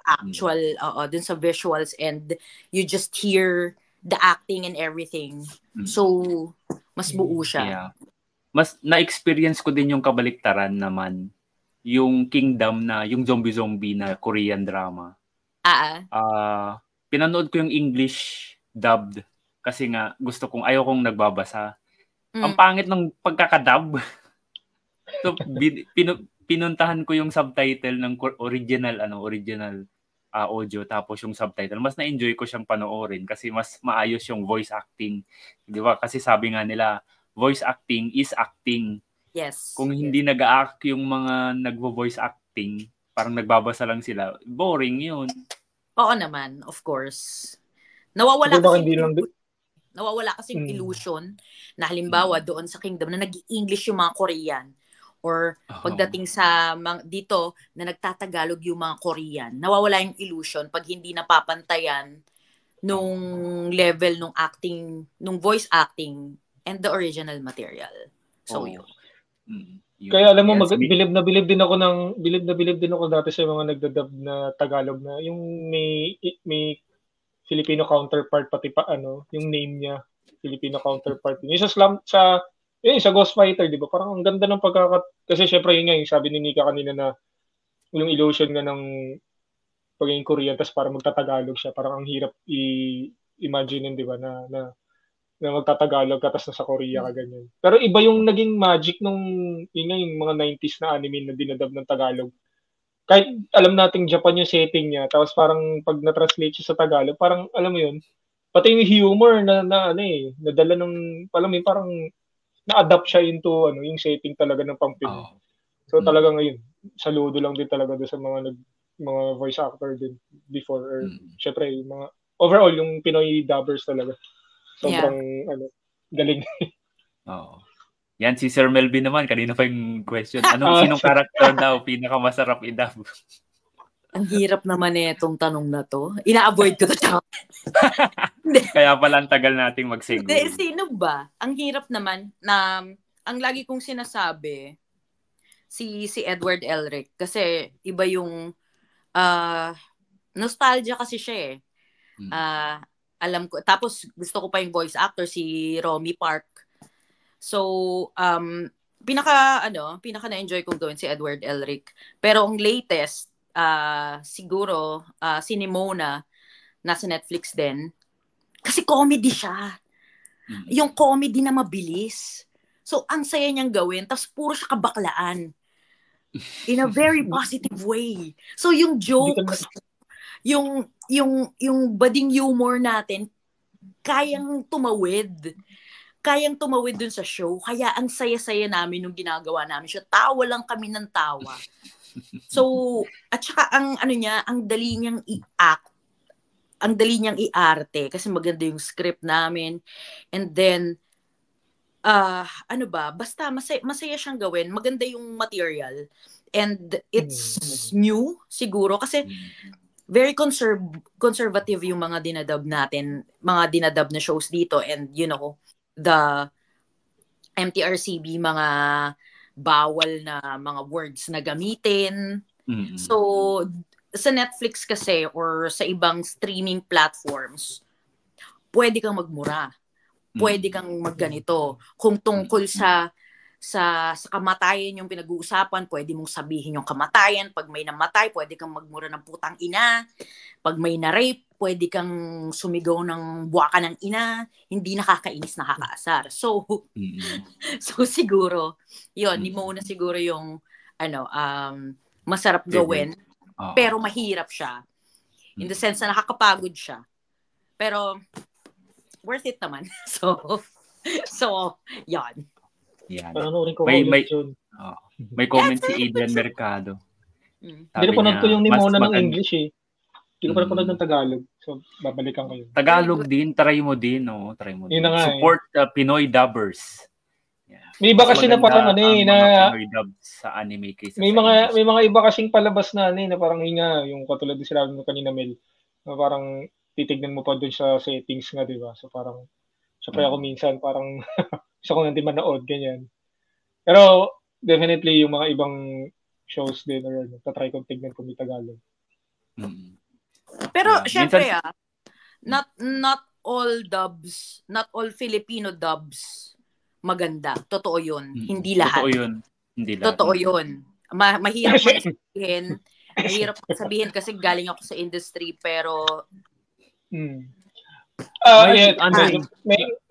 C: actual, dun sa visuals and you just hear the acting and everything. So, mas buo siya.
B: Yeah. Mas na-experience ko din yung kabaliktaran naman. Yung Kingdom na, yung zombie na Korean drama. Pinanood ko yung English dubbed kasi nga ayaw kong nagbabasa. Ang pangit ng pagkakadub. So, pinuntahan ko yung subtitle ng original audio tapos yung subtitle. Mas na-enjoy ko siyang panoorin kasi mas maayos yung voice acting. 'Di ba? Kasi sabi nga nila, voice acting is acting.
C: Yes.
B: Kung hindi nag-act yung mga nagvo-voice acting, parang nagbabasa lang sila. Boring yun.
C: Oo naman, of course. Nawawala kasi yung illusion na halimbawa doon sa Kingdom na nag-i-English yung mga Korean or pagdating sa dito na nagtatagalog yung mga Korean. Nawawala yung illusion pag hindi napapantayan nung level nung acting, nung voice acting and the original material. So yun.
A: Kaya alam mo, bilib na bilib din ako dati sa mga nagdadub na Tagalog na yung may Filipino counterpart pati pa yung name niya, Filipino counterpart. Yung sa Ghost Fighter, di ba? Parang ang ganda ng kasi syempre yun nga, yung sabi ni Nika kanina na yung illusion nga ng pagiging Korean, tapos parang magtatagalog siya. Parang ang hirap i-imagine yun, di ba? Na magtatagalog ka, tapos nasa Korea ka, ganyan. Pero iba yung naging magic nung yung mga 90s na anime na dinadub ng Tagalog. Kahit alam nating Japan yung setting niya, tapos parang pag na-translate siya sa Tagalog, parang alam mo yun, pati yung humor na nadala ng, alam mo yun, parang na-adapt siya into yung setting talaga ng Pang-Pinoy. So talaga ngayon, saludo lang din talaga doon sa mga voice actor din before, or syempre yung mga overall yung Pinoy dubbers talaga. Sobrang galing.
B: Oo. Yan si Sir Melvin naman, kanina pa yung question. Sinong karakter daw pinakamasarap i-dub?
C: Ang hirap naman itong tanong na to. Ina-avoid ko to.
B: Kaya pala ang tagal nating mag-segue.
C: Sino ba? Ang hirap naman na ang lagi kong sinasabi si Edward Elric kasi iba yung nostalgia kasi siya eh. Alam ko, tapos gusto ko pa yung voice actor si Romy Park. So pinaka na-enjoy kong gawin si Edward Elric. Pero ang latest siguro si Nimona, nasa Netflix din. Kasi comedy siya. Yung comedy na mabilis. So ang saya niyang gawin, tapos puro siya kabaklaan. In a very positive way. So yung jokes, yung bading humor natin, kayang tumawid dun sa show. Kaya ang saya-saya namin nung ginagawa namin siya. Tawa lang kami ng tawa. So, at saka ang dali niyang i-act. Ang dali niyang i-arte kasi maganda yung script namin. And then, basta masaya siyang gawin. Maganda yung material. And it's new, siguro. Kasi, very conservative yung mga dinadub natin, mga dinadub na shows dito, and the MTRCB, mga bawal na mga words na gamitin. So sa Netflix kasi or sa ibang streaming platforms, pwede kang magmura, pwede kang magganito. Kung tungkol sa kamatayan yung pinag-uusapan, pwede mong sabihin yung kamatayan. Pag may namatay, pwede kang magmura ng putang ina. Pag may na-rape, pwede kang sumigaw ng buwaka ng ina. Hindi nakakainis, nakakaasar. So siguro, yun, ni Mona siguro yung masarap gawin, pero mahirap siya. In the sense na nakakapagod siya. Pero worth it naman. So yan.
B: Yan. May comment si Adrian Mercado.
A: Hindi na panood ko yung Nimona ng English eh. Hindi ko pa napanood ng Tagalog. So, babalikan ko yun.
B: Tagalog din, try mo din. Try mo din. Support Pinoy dubbers. Yeah.
A: May iba kasi na parang na
B: Pinoy dubs sa anime kaysa
A: may mga iba kasing palabas na na parang yung katulad din sila ng kanina Mel. Na parang titignan mo pa dun sa settings nga, di ba? So parang syempre ako minsan parang gusto ko nang di manood, ganyan. Pero, definitely, yung mga ibang shows din, or tatry kong tignan kung may Tagalog.
C: Pero, syempre, not all dubs, not all Filipino dubs, maganda. Totoo yun. Hindi lahat. Totoo yun. Mahirap sabihin. Mahirap sabihin kasi galing ako sa industry, pero...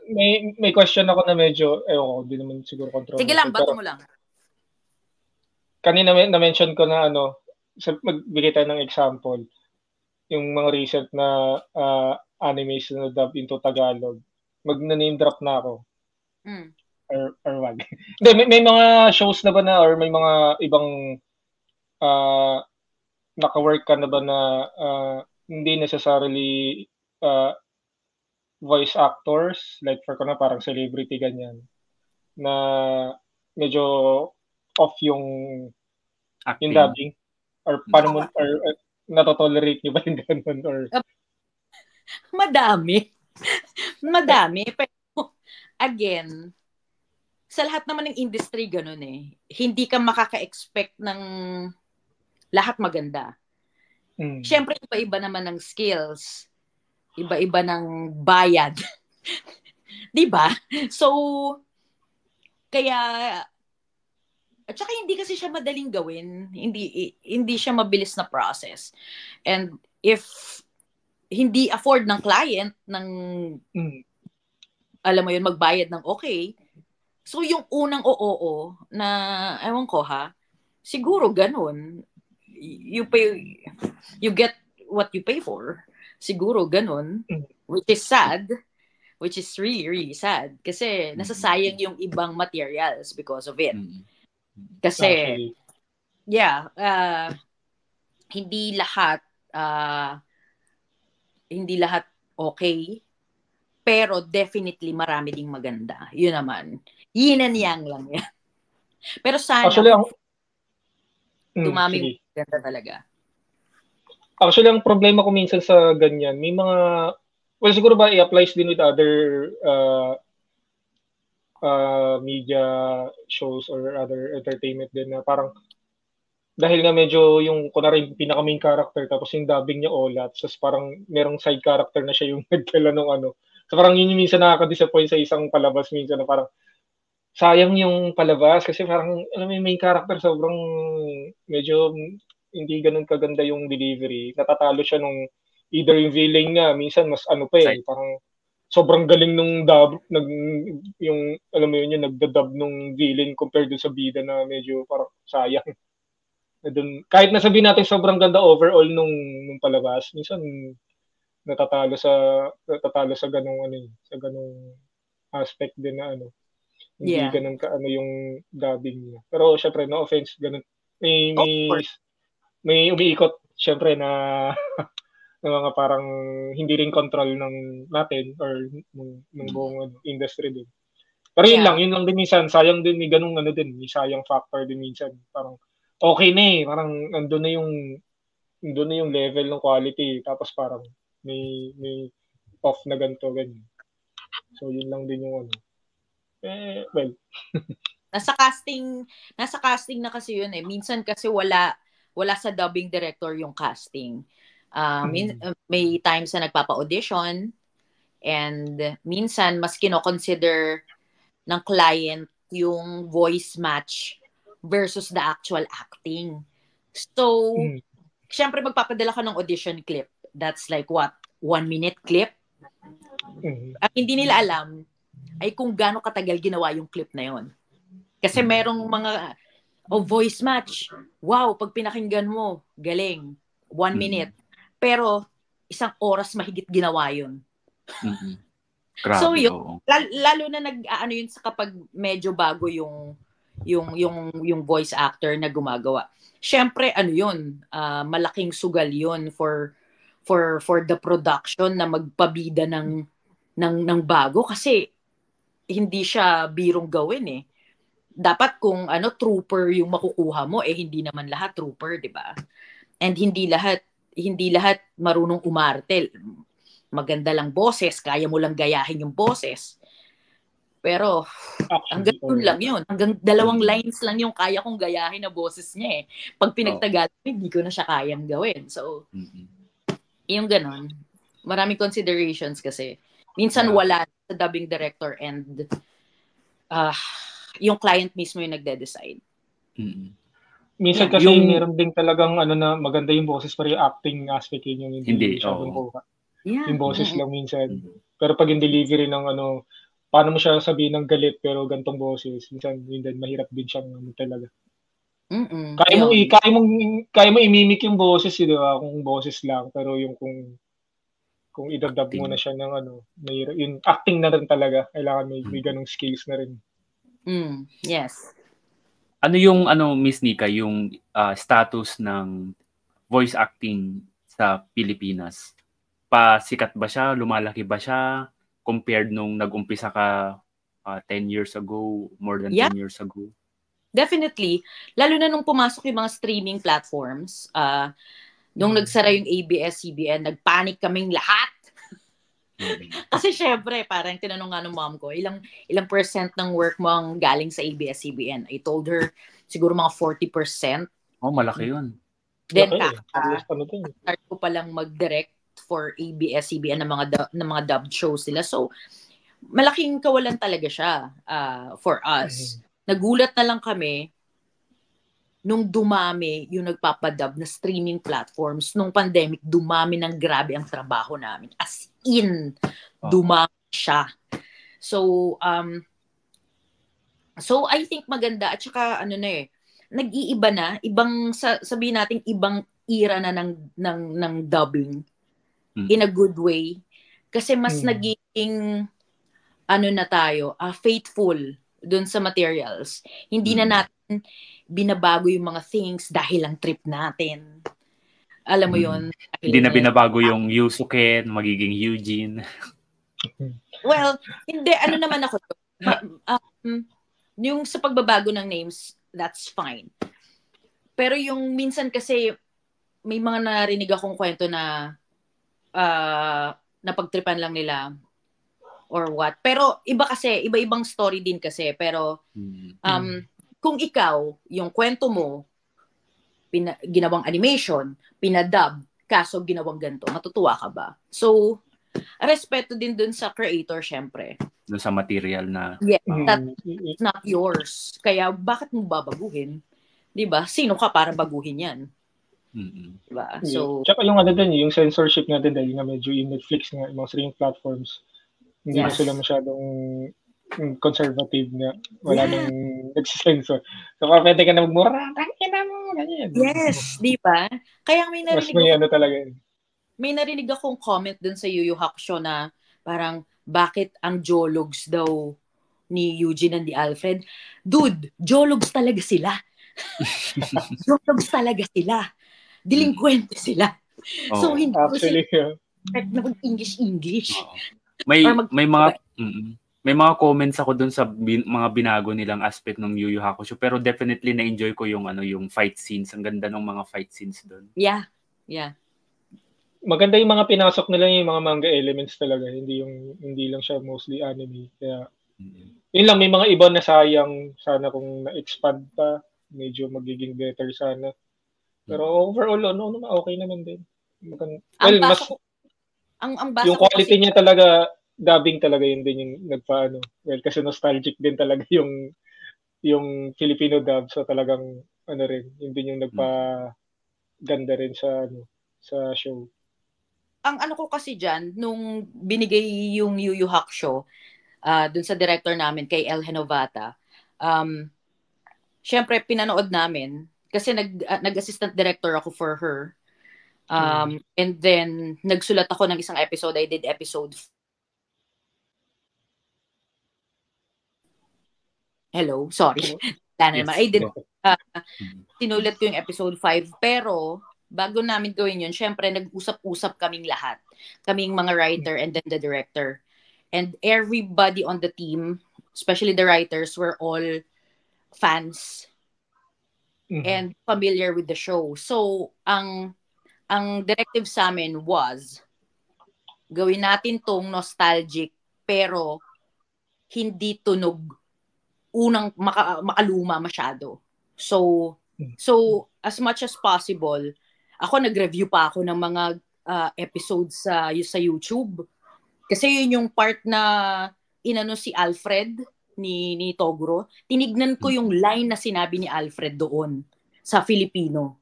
A: May question ako na medyo, di naman siguro control.
C: Sige lang, bato mo lang.
A: Kanina na-mention ko na magbigay tayo ng example. Yung mga recent na animes na dub into Tagalog. Mag-name drop na ako. Or wag. Hindi, may mga shows na ba na or may mga ibang naka-work ka na ba na hindi necessarily voice actors, like for na parang celebrity ganyan, na medyo off yung dubbing? Or paano mo, or natotolerate niyo ba yung ganun? Or...
C: Madami. Pero, again, sa lahat naman ng industry, ganun eh. Hindi ka makaka-expect ng lahat maganda. Siyempre, iba-iba naman ng skills. Iba-iba ng bayad. Diba? So, kaya, at saka hindi kasi siya madaling gawin. Hindi siya mabilis na process. And if hindi afford ng client ng alam mo yun, magbayad ng okay, so yung unang oo na ewan ko siguro ganun, you get what you pay for, siguro ganun, which is sad, which is really really sad kasi nasasayang yung ibang materials because of it. Kasi hindi lahat okay, pero definitely marami ding maganda. Yun naman. Yin and yang lang yan. Pero sana
A: actually,
C: dumami yung maganda talaga.
A: Actually, ang problema ko minsan sa ganyan, may mga, well, siguro ba i-applies din with other media shows or other entertainment din na parang dahil nga medyo yung kunwari pinaka main character tapos yung dubbing niya olat, so parang merong side character na siya yung nagdala ng ano. So parang yun yung minsan nakaka-disappoint sa isang palabas minsan na parang sayang yung palabas kasi parang alam mo yung main character sobrang medyo hindi ganun kaganda yung delivery. Natatalo siya nung either yung villain nga minsan mas ano pa parang sobrang galing nung dub, yung alam mo yun yung nagda-dub nung villain compared dun sa bida na medyo parang sayang. Dun, kahit nasabihin natin sobrang ganda overall nung palabas, minsan natatalo sa ganung sa ganung aspect din na hindi ganun ka yung dubbing niya. Pero syempre no offense, ganun may umiikot syempre na ng mga parang hindi rin control ng natin or ng buong industry din. Pero yun lang din minsan, sayang din may ganung may sayang factor din minsan. Parang okay na parang andun na yung level ng quality tapos parang may off na ganito ganyan. So yun lang din yung well.
C: nasa casting na kasi yun eh. Minsan kasi wala sa dubbing director yung casting. May times na nagpapa-audition and minsan mas kino-consider ng client yung voice match versus the actual acting. So, syempre magpapadala ka ng audition clip. That's like what? 1 minute clip? Ang hindi nila alam ay kung gaano katagal ginawa yung clip na yon. Kasi merong mga voice match. Wow, pag pinakinggan mo, galing. 1 minute. Pero, 1 oras mahigit ginawa yun.
B: Grabe,
C: so, yun, lalo na yun sa kapag medyo bago yung voice actor na gumagawa. Syempre, yun, malaking sugal yun for the production na magpabida ng bago kasi hindi siya birong gawin eh. Dapat kung trooper yung makukuha mo, hindi naman lahat trooper, di ba? And hindi lahat marunong umarte. Maganda lang boses, kaya mo lang gayahin yung boses. Pero hanggang doon lang yun. Hanggang 2 lines lang yung kaya kong gayahin na boses niya eh. Pag pinagtagal, hindi ko na siya kayang gawin. So, yung ganun. Maraming considerations kasi. Minsan wala sa dubbing director and yung client mismo yung nagde-decide.
A: Minsan kasi meron din talagang na maganda yung boses pero yung acting aspect yun yung hindi masyadong kuha. Yung boses lang minsan. Pero pag yung delivery ng paano mo siya sabihin ng galit pero gantong boses, minsan yun din mahirap din siyang talaga. Kaya mo imimik yung boses, di ba? Kung boses lang, pero yung kung idadub mo na siya ng mahirap. Yung acting na rin talaga, kailangan may ganong skills na rin.
C: Yes.
B: Ano yung Miss Nika, yung status ng voice acting sa Pilipinas? Pasikat ba siya? Lumalaki ba siya? Compared nung nag-umpisa ka 10 years ago, more than 10 years ago?
C: Definitely. Lalo na nung pumasok yung mga streaming platforms. Nung nagsara yung ABS-CBN, nagpanic kaming lahat. Kasi syempre, parang tinanong nga ng mom ko, ilang percent ng work mo ang galing sa ABS-CBN? I told her, siguro mga 40%.
B: Oh, malaki yun.
C: Then, start ko palang mag-direct for ABS-CBN ng mga dubbed shows nila. So, malaking kawalan talaga siya for us. Nagulat na lang kami nung dumami yung nagpapadub na streaming platforms. Nung pandemic, dumami ng grabe ang trabaho namin. As in, dumami siya. So, I think maganda. At saka, nag-iiba na. Sabihin natin, ibang era na ng dubbing. In a good way. Kasi mas naging, na tayo, faithful dun sa materials. Hindi na natin binabago yung mga things dahil lang trip natin. Alam mo yun?
B: Hindi na binabago yung Yusuke, magiging Eugene.
C: Well, hindi. Ano naman ako? Yung sa pagbabago ng names, that's fine. Pero yung minsan kasi, may mga narinig akong kwento na napagtripan lang nila or what. Pero iba kasi, iba-ibang story din kasi. Pero kung ikaw, yung kwento mo, ginawang animation, pinadub, kaso ginawang ganito, matutuwa ka ba? So, respeto din dun sa creator, syempre.
B: Dun sa material na...
C: Yeah, that's not yours. Kaya bakit mo babaguhin? Diba? Sino ka para baguhin yan? Diba? So,
A: tsaka yung yung censorship natin dahil nga medyo yung Netflix nga, yung mga streaming platforms, hindi na sila masyadong conservative na wala nang nagsisensor. So, pwede ka na magmura, tangina mo, ganyan.
C: Yes, di ba? Kaya may narinig may narinig akong comment dun sa Yu Yu Hakusho na parang, bakit ang jologs daw ni Eugene and the Alfred? Dude, jologs talaga sila. Jologs talaga sila. Delinquente sila. So, hindi ko na mag-English.
B: May mga comments ako dun sa mga binago nilang aspect ng Yu Yu Hakusho, pero definitely na-enjoy ko yung yung fight scenes. Ang ganda ng mga fight scenes dun.
C: Yeah.
A: Maganda yung mga pinasok nila, yung mga manga elements talaga, hindi lang siya mostly anime. Kaya yun lang, may mga iba na sayang, sana kung na-expand pa, medyo magiging better sana. Pero overall, okay naman din. Yung quality niya talaga, dubbing talaga yun din yung nagpaano. Well, kasi nostalgic din talaga yung Filipino dub, so talagang yun din yung nagpa-ganda rin sa show.
C: Ang ko kasi dyan, nung binigay yung Yu Yu Hakusho dun sa director namin, kay El Genovata, syempre pinanood namin, kasi nag-assistant director ako for her. And then, nagsulat ako ng isang episode. I did episode... Hello? Sorry. I did... sinulat ko yung episode 5. Pero, bago namin gawin yun, syempre, nag-usap-usap kaming lahat. Kaming mga writer and then the director. And everybody on the team, especially the writers, were all fans and familiar with the show. So, ang directive sa amin was, gawin natin tong nostalgic, pero hindi tunog unang makaluma masyado. So as much as possible, ako nag-review pa ako ng mga episodes sa YouTube. Kasi yun yung part na inano si Alfred ni Toguro. Tinignan ko yung line na sinabi ni Alfred doon sa Filipino.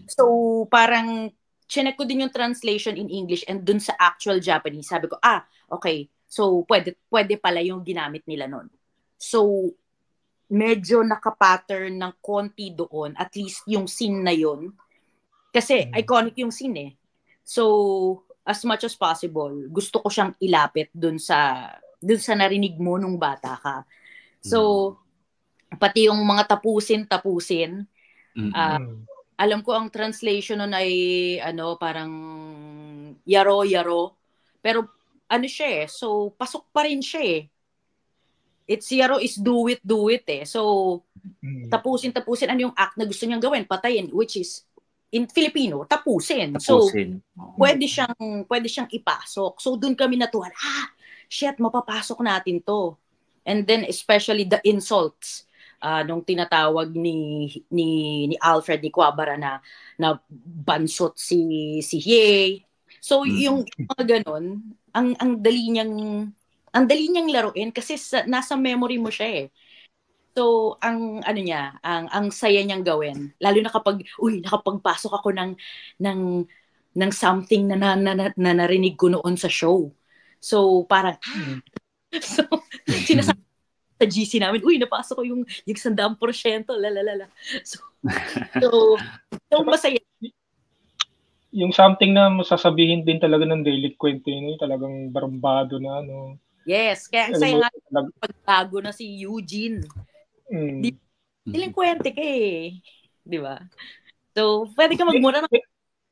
C: So, parang chinek ko din yung translation in English and dun sa actual Japanese. Sabi ko, okay. So, pwede pala yung ginamit nila nun. So, medyo nakapattern ng konti doon. At least yung scene na yun. Kasi iconic yung scene eh. So, as much as possible, gusto ko siyang ilapit dun sa narinig mo nung bata ka. So, pati yung mga tapusin, alam ko ang translation nun ay parang yaro-yaro. Pero siya so pasok pa rin siya eh. It's yaro is do it eh. So tapusin ano yung act na gusto niyang gawin, patayin, which is in Filipino, tapusin. So pwede siyang ipasok. So doon kami natuwa, shit, mapapasok natin to. And then especially the insults nung tinatawag ni Alfred ni Quabara na bansot si Ye. So yung mga ganun, ang dali niyang laruin kasi nasa memory mo siya eh. So ang saya niyang gawin, lalo na kapag nakapagpasok ako ng something na narinig ko noon sa show. So parang so sinasabi sa GC namin, napasok ko yung 100%, lalalala. So masaya.
A: Yung something na masasabihin din talaga ng delinquent yun, talagang barambado na
C: Yes, kaya ang saya nga pagbago na si Eugene. Delinquente ka eh. Di ba? So, pwede ka magmura ng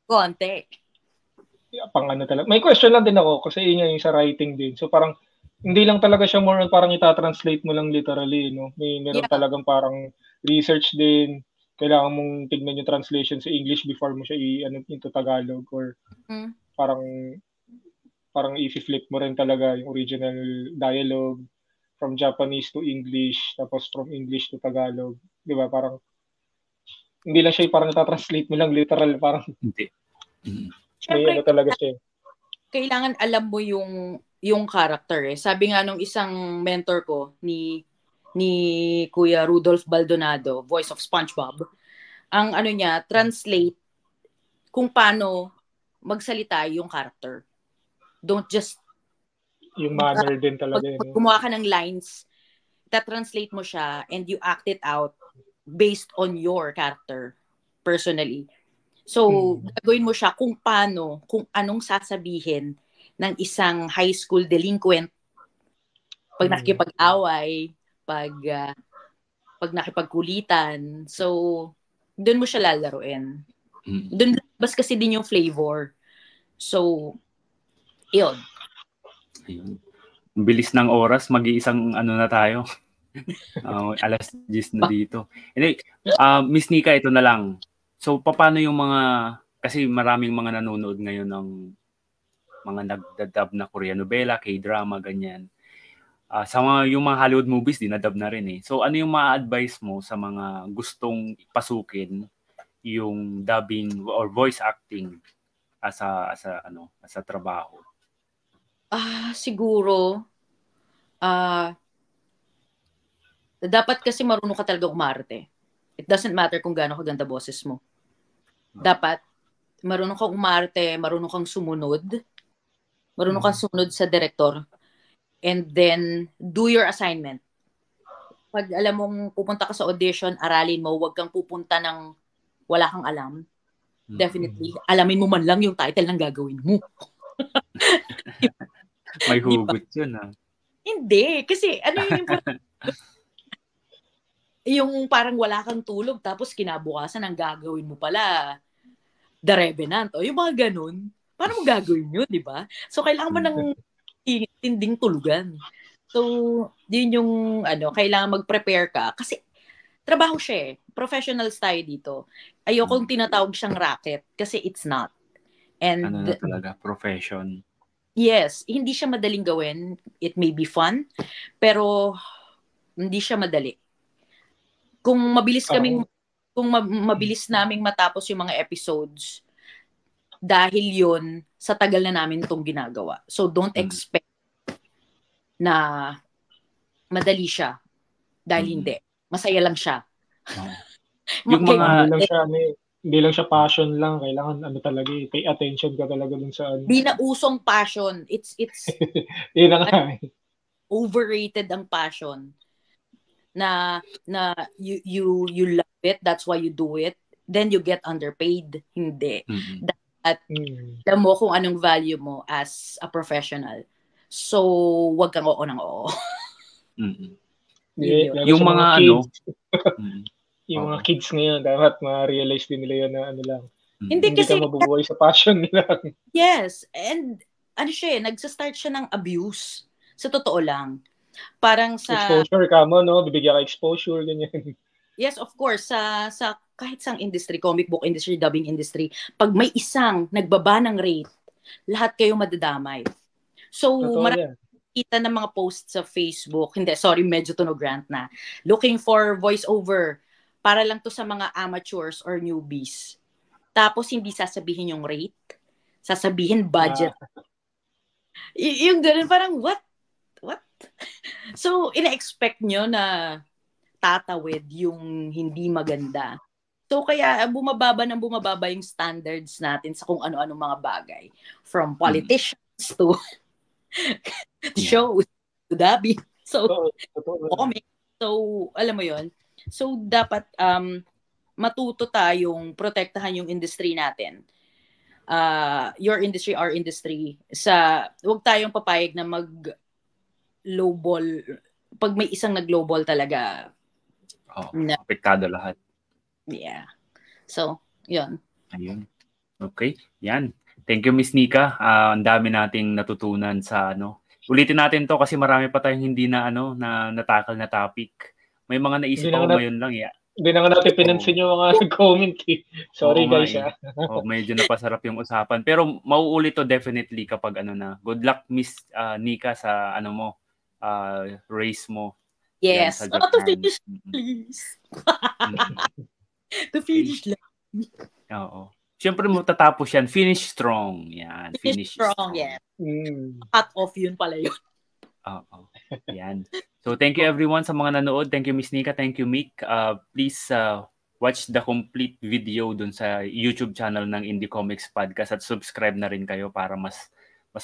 C: konti.
A: Talaga. May question lang din ako kasi yun yung sa writing din. So parang hindi lang talaga siya more parang itatranslate mo lang literally, no? Meron talagang parang research din. Kailangan mong tignan yung translation sa English before mo siya into Tagalog or parang i-flip mo rin talaga yung original dialogue from Japanese to English, tapos from English to Tagalog. Di ba? Parang hindi lang siya parang itatranslate mo lang literal, parang
B: hindi.
A: May talaga siya.
C: Kailangan alam mo yung character eh. Sabi nga nung isang mentor ko ni Kuya Rudolph Baldonado, voice of SpongeBob, ang niya, translate kung paano magsalita yung character. Don't just
A: yung manner din talaga yun.
C: Pag gumawa ka ng lines, translate mo siya and you act it out based on your character personally. So, gagawin mo siya kung anong sasabihin ng isang high school delinquent pag nakikipag-away, pag nakipagkulitan. So, doon mo siya lalaruin. Doon bas kasi din yung flavor. So, yun.
B: Bilis ng oras, mag-iisang na tayo. Alas 10 na dito. Anyway, Miss Nika, ito na lang. So, paano yung kasi maraming mga nanonood ngayon ng mga nagdadub na Korean novela, K-drama, ganyan. Yung mga Hollywood movies, dinadub na rin eh. So, ano yung ma-advise mo sa mga gustong pasukin yung dubbing or voice acting as a trabaho?
C: Siguro, dapat kasi marunong ka talaga umarte. It doesn't matter kung gaano kaganda boses mo. Dapat marunong kang umarte, marunong kang sumunod sa director, and then do your assignment. Pag alam mong pupunta ka sa audition, aralin mo, huwag kang pupunta ng wala kang alam. Definitely, alamin mo man lang yung title ng gagawin mo.
B: May hugot yun
C: Hindi, kasi yung parang wala kang tulog tapos kinabukasan ang gagawin mo pala The Revenant o yung mga ganun. Paano mo gagawin yun, di ba? So, kailangan mo ng tinding tulugan. So, yun yung kailangan mag-prepare ka. Kasi, trabaho siya eh. Professionals tayo dito. Ayokong tinatawag siyang racket kasi it's not. And,
B: na talaga? Profession.
C: Yes. Hindi siya madaling gawin. It may be fun. Pero, hindi siya madali. Kung mabilis naming matapos yung mga episodes, dahil yun, sa tagal na namin itong ginagawa. So, don't expect na madali siya. Dahil hindi. Masaya lang siya.
B: Yung mga...
A: Hindi lang siya passion lang. Kailangan talaga pay attention ka talaga dun sa
C: Di na usong passion. It's
A: yun na nga.
C: Overrated ang passion. Na you love it, that's why you do it, then you get underpaid. Hindi. At alam mo kung anong value mo as a professional. So, wag kang oo ng oo.
B: Yung mga
A: yung mga kids ngayon, dapat ma-realize din nila yun na ano lang.
C: Hindi
A: Hindi
C: kasi,
A: ka mabubuhay sa passion nila.
C: yes, and ano siya, nagsa-start siya ng abuse. Sa totoo lang. Parang sa...
A: Exposure ka mo, no? Bibigyan ka exposure, ganyan.
C: Yes, of course. Sa kahit sang industry, comic book industry, dubbing industry, pag may isang nagbaba ng rate, lahat kayo madadamay. So, marami kita ng mga posts sa Facebook. Hindi, sorry, medyo tunog rant na. Looking for voiceover para lang to sa mga amateurs or newbies. Tapos, hindi sasabihin yung rate. Sasabihin budget. Yung ganun, parang, what? So, ina-expect nyo na tatawid yung hindi maganda. So, kaya bumababa yung standards natin sa kung ano-ano mga bagay. From politicians to shows, to dubbing. So, comic. So, alam mo yon. So, dapat matuto tayong protektahan yung industry natin. Your industry, our industry. Huwag tayong papayag na mag-lowball. Pag may isang nag-lowball talaga,
B: apektado lahat.
C: Yeah. So, yun.
B: Ayun. Okay. Yan. Thank you, Miss Nika. Ang dami nating natutunan sa Ulitin natin to kasi marami pa tayong hindi na na natakal na topic. May mga naisip ako ngayon lang.
A: Hindi na nga natin pinansin yung mga nag-comment. Sorry guys.
B: Medyo napasarap yung usapan. Pero mauulit to definitely kapag na. Good luck, Miss Nika, sa race mo.
C: Yes. To finish, please. To finish lang.
B: Oo. Siyempre matatapos yan. Finish strong. Yan.
C: Finish strong. Yeah. Cut off yun pala yun.
B: Oo. Yan. So thank you everyone sa mga nanood. Thank you Miss Nika. Thank you Mick. Please watch the complete video dun sa YouTube channel ng Indie Comics Podcast at subscribe na rin kayo para mas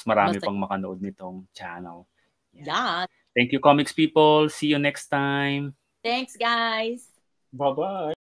B: marami pang makanood nitong channel.
C: Yeah.
B: Thank you comics people. See you next time.
C: Thanks guys.
A: Bye-bye.